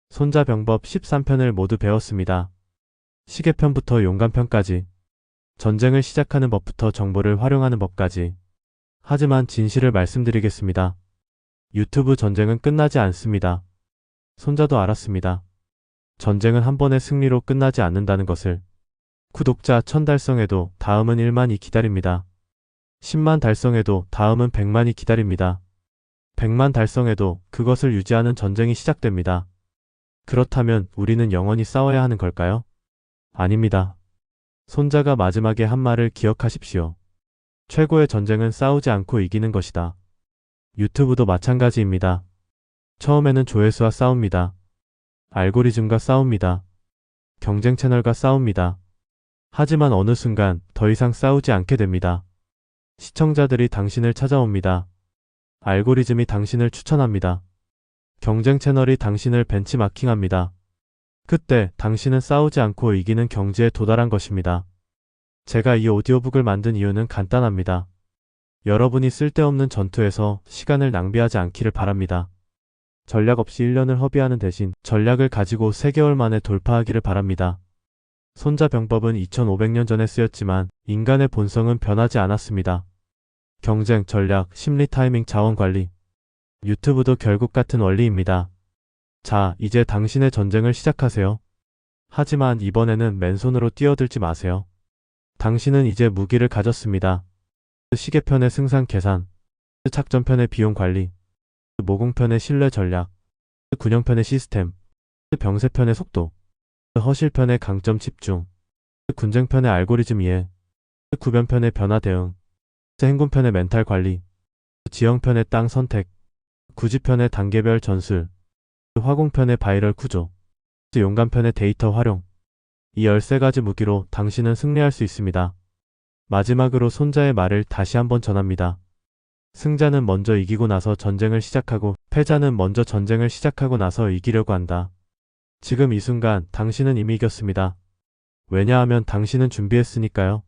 손자병법 13편을 모두 배웠습니다. 시계편부터 용감편까지. 전쟁을 시작하는 법부터 정보를 활용하는 법까지. 하지만 진실을 말씀드리겠습니다. 유튜브 전쟁은 끝나지 않습니다. 손자도 알았습니다. 전쟁은 한 번의 승리로 끝나지 않는다는 것을. 구독자 1000 달성해도 다음은 1만이 기다립니다. 10만 달성해도 다음은 100만이 기다립니다. 100만 달성해도 그것을 유지하는 전쟁이 시작됩니다. 그렇다면 우리는 영원히 싸워야 하는 걸까요? 아닙니다. 손자가 마지막에 한 말을 기억하십시오. 최고의 전쟁은 싸우지 않고 이기는 것이다. 유튜브도 마찬가지입니다. 처음에는 조회수와 싸웁니다. 알고리즘과 싸웁니다. 경쟁 채널과 싸웁니다. 하지만 어느 순간 더 이상 싸우지 않게 됩니다. 시청자들이 당신을 찾아옵니다. 알고리즘이 당신을 추천합니다. 경쟁 채널이 당신을 벤치마킹합니다. 그때 당신은 싸우지 않고 이기는 경지에 도달한 것입니다. 제가 이 오디오북을 만든 이유는 간단합니다. 여러분이 쓸데없는 전투에서 시간을 낭비하지 않기를 바랍니다. 전략 없이 1년을 허비하는 대신 전략을 가지고 3개월 만에 돌파하기를 바랍니다. 손자병법은 2500년 전에 쓰였지만 인간의 본성은 변하지 않았습니다. 경쟁, 전략, 심리, 타이밍, 자원 관리. 유튜브도 결국 같은 원리입니다. 자, 이제 당신의 전쟁을 시작하세요. 하지만 이번에는 맨손으로 뛰어들지 마세요. 당신은 이제 무기를 가졌습니다. 시계편의 승산 계산, 작전편의 비용 관리, 모공편의 신뢰 전략, 군영편의 시스템, 병세편의 속도, 허실편의 강점 집중, 군쟁편의 알고리즘 이해, 구변편의 변화 대응, 행군편의 멘탈 관리, 지형편의 땅 선택, 구지편의 단계별 전술, 화공편의 바이럴 구조, 용감편의 데이터 활용. 이 13가지 무기로 당신은 승리할 수 있습니다. 마지막으로 손자의 말을 다시 한번 전합니다. 승자는 먼저 이기고 나서 전쟁을 시작하고 패자는 먼저 전쟁을 시작하고 나서 이기려고 한다. 지금 이 순간 당신은 이미 이겼습니다. 왜냐하면 당신은 준비했으니까요.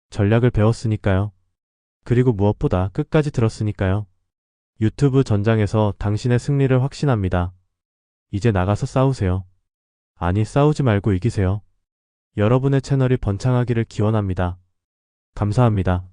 전략을 배웠으니까요. 그리고 무엇보다 끝까지 들었으니까요. 유튜브 전장에서 당신의 승리를 확신합니다. 이제 나가서 싸우세요. 아니, 싸우지 말고 이기세요. 여러분의 채널이 번창하기를 기원합니다. 감사합니다.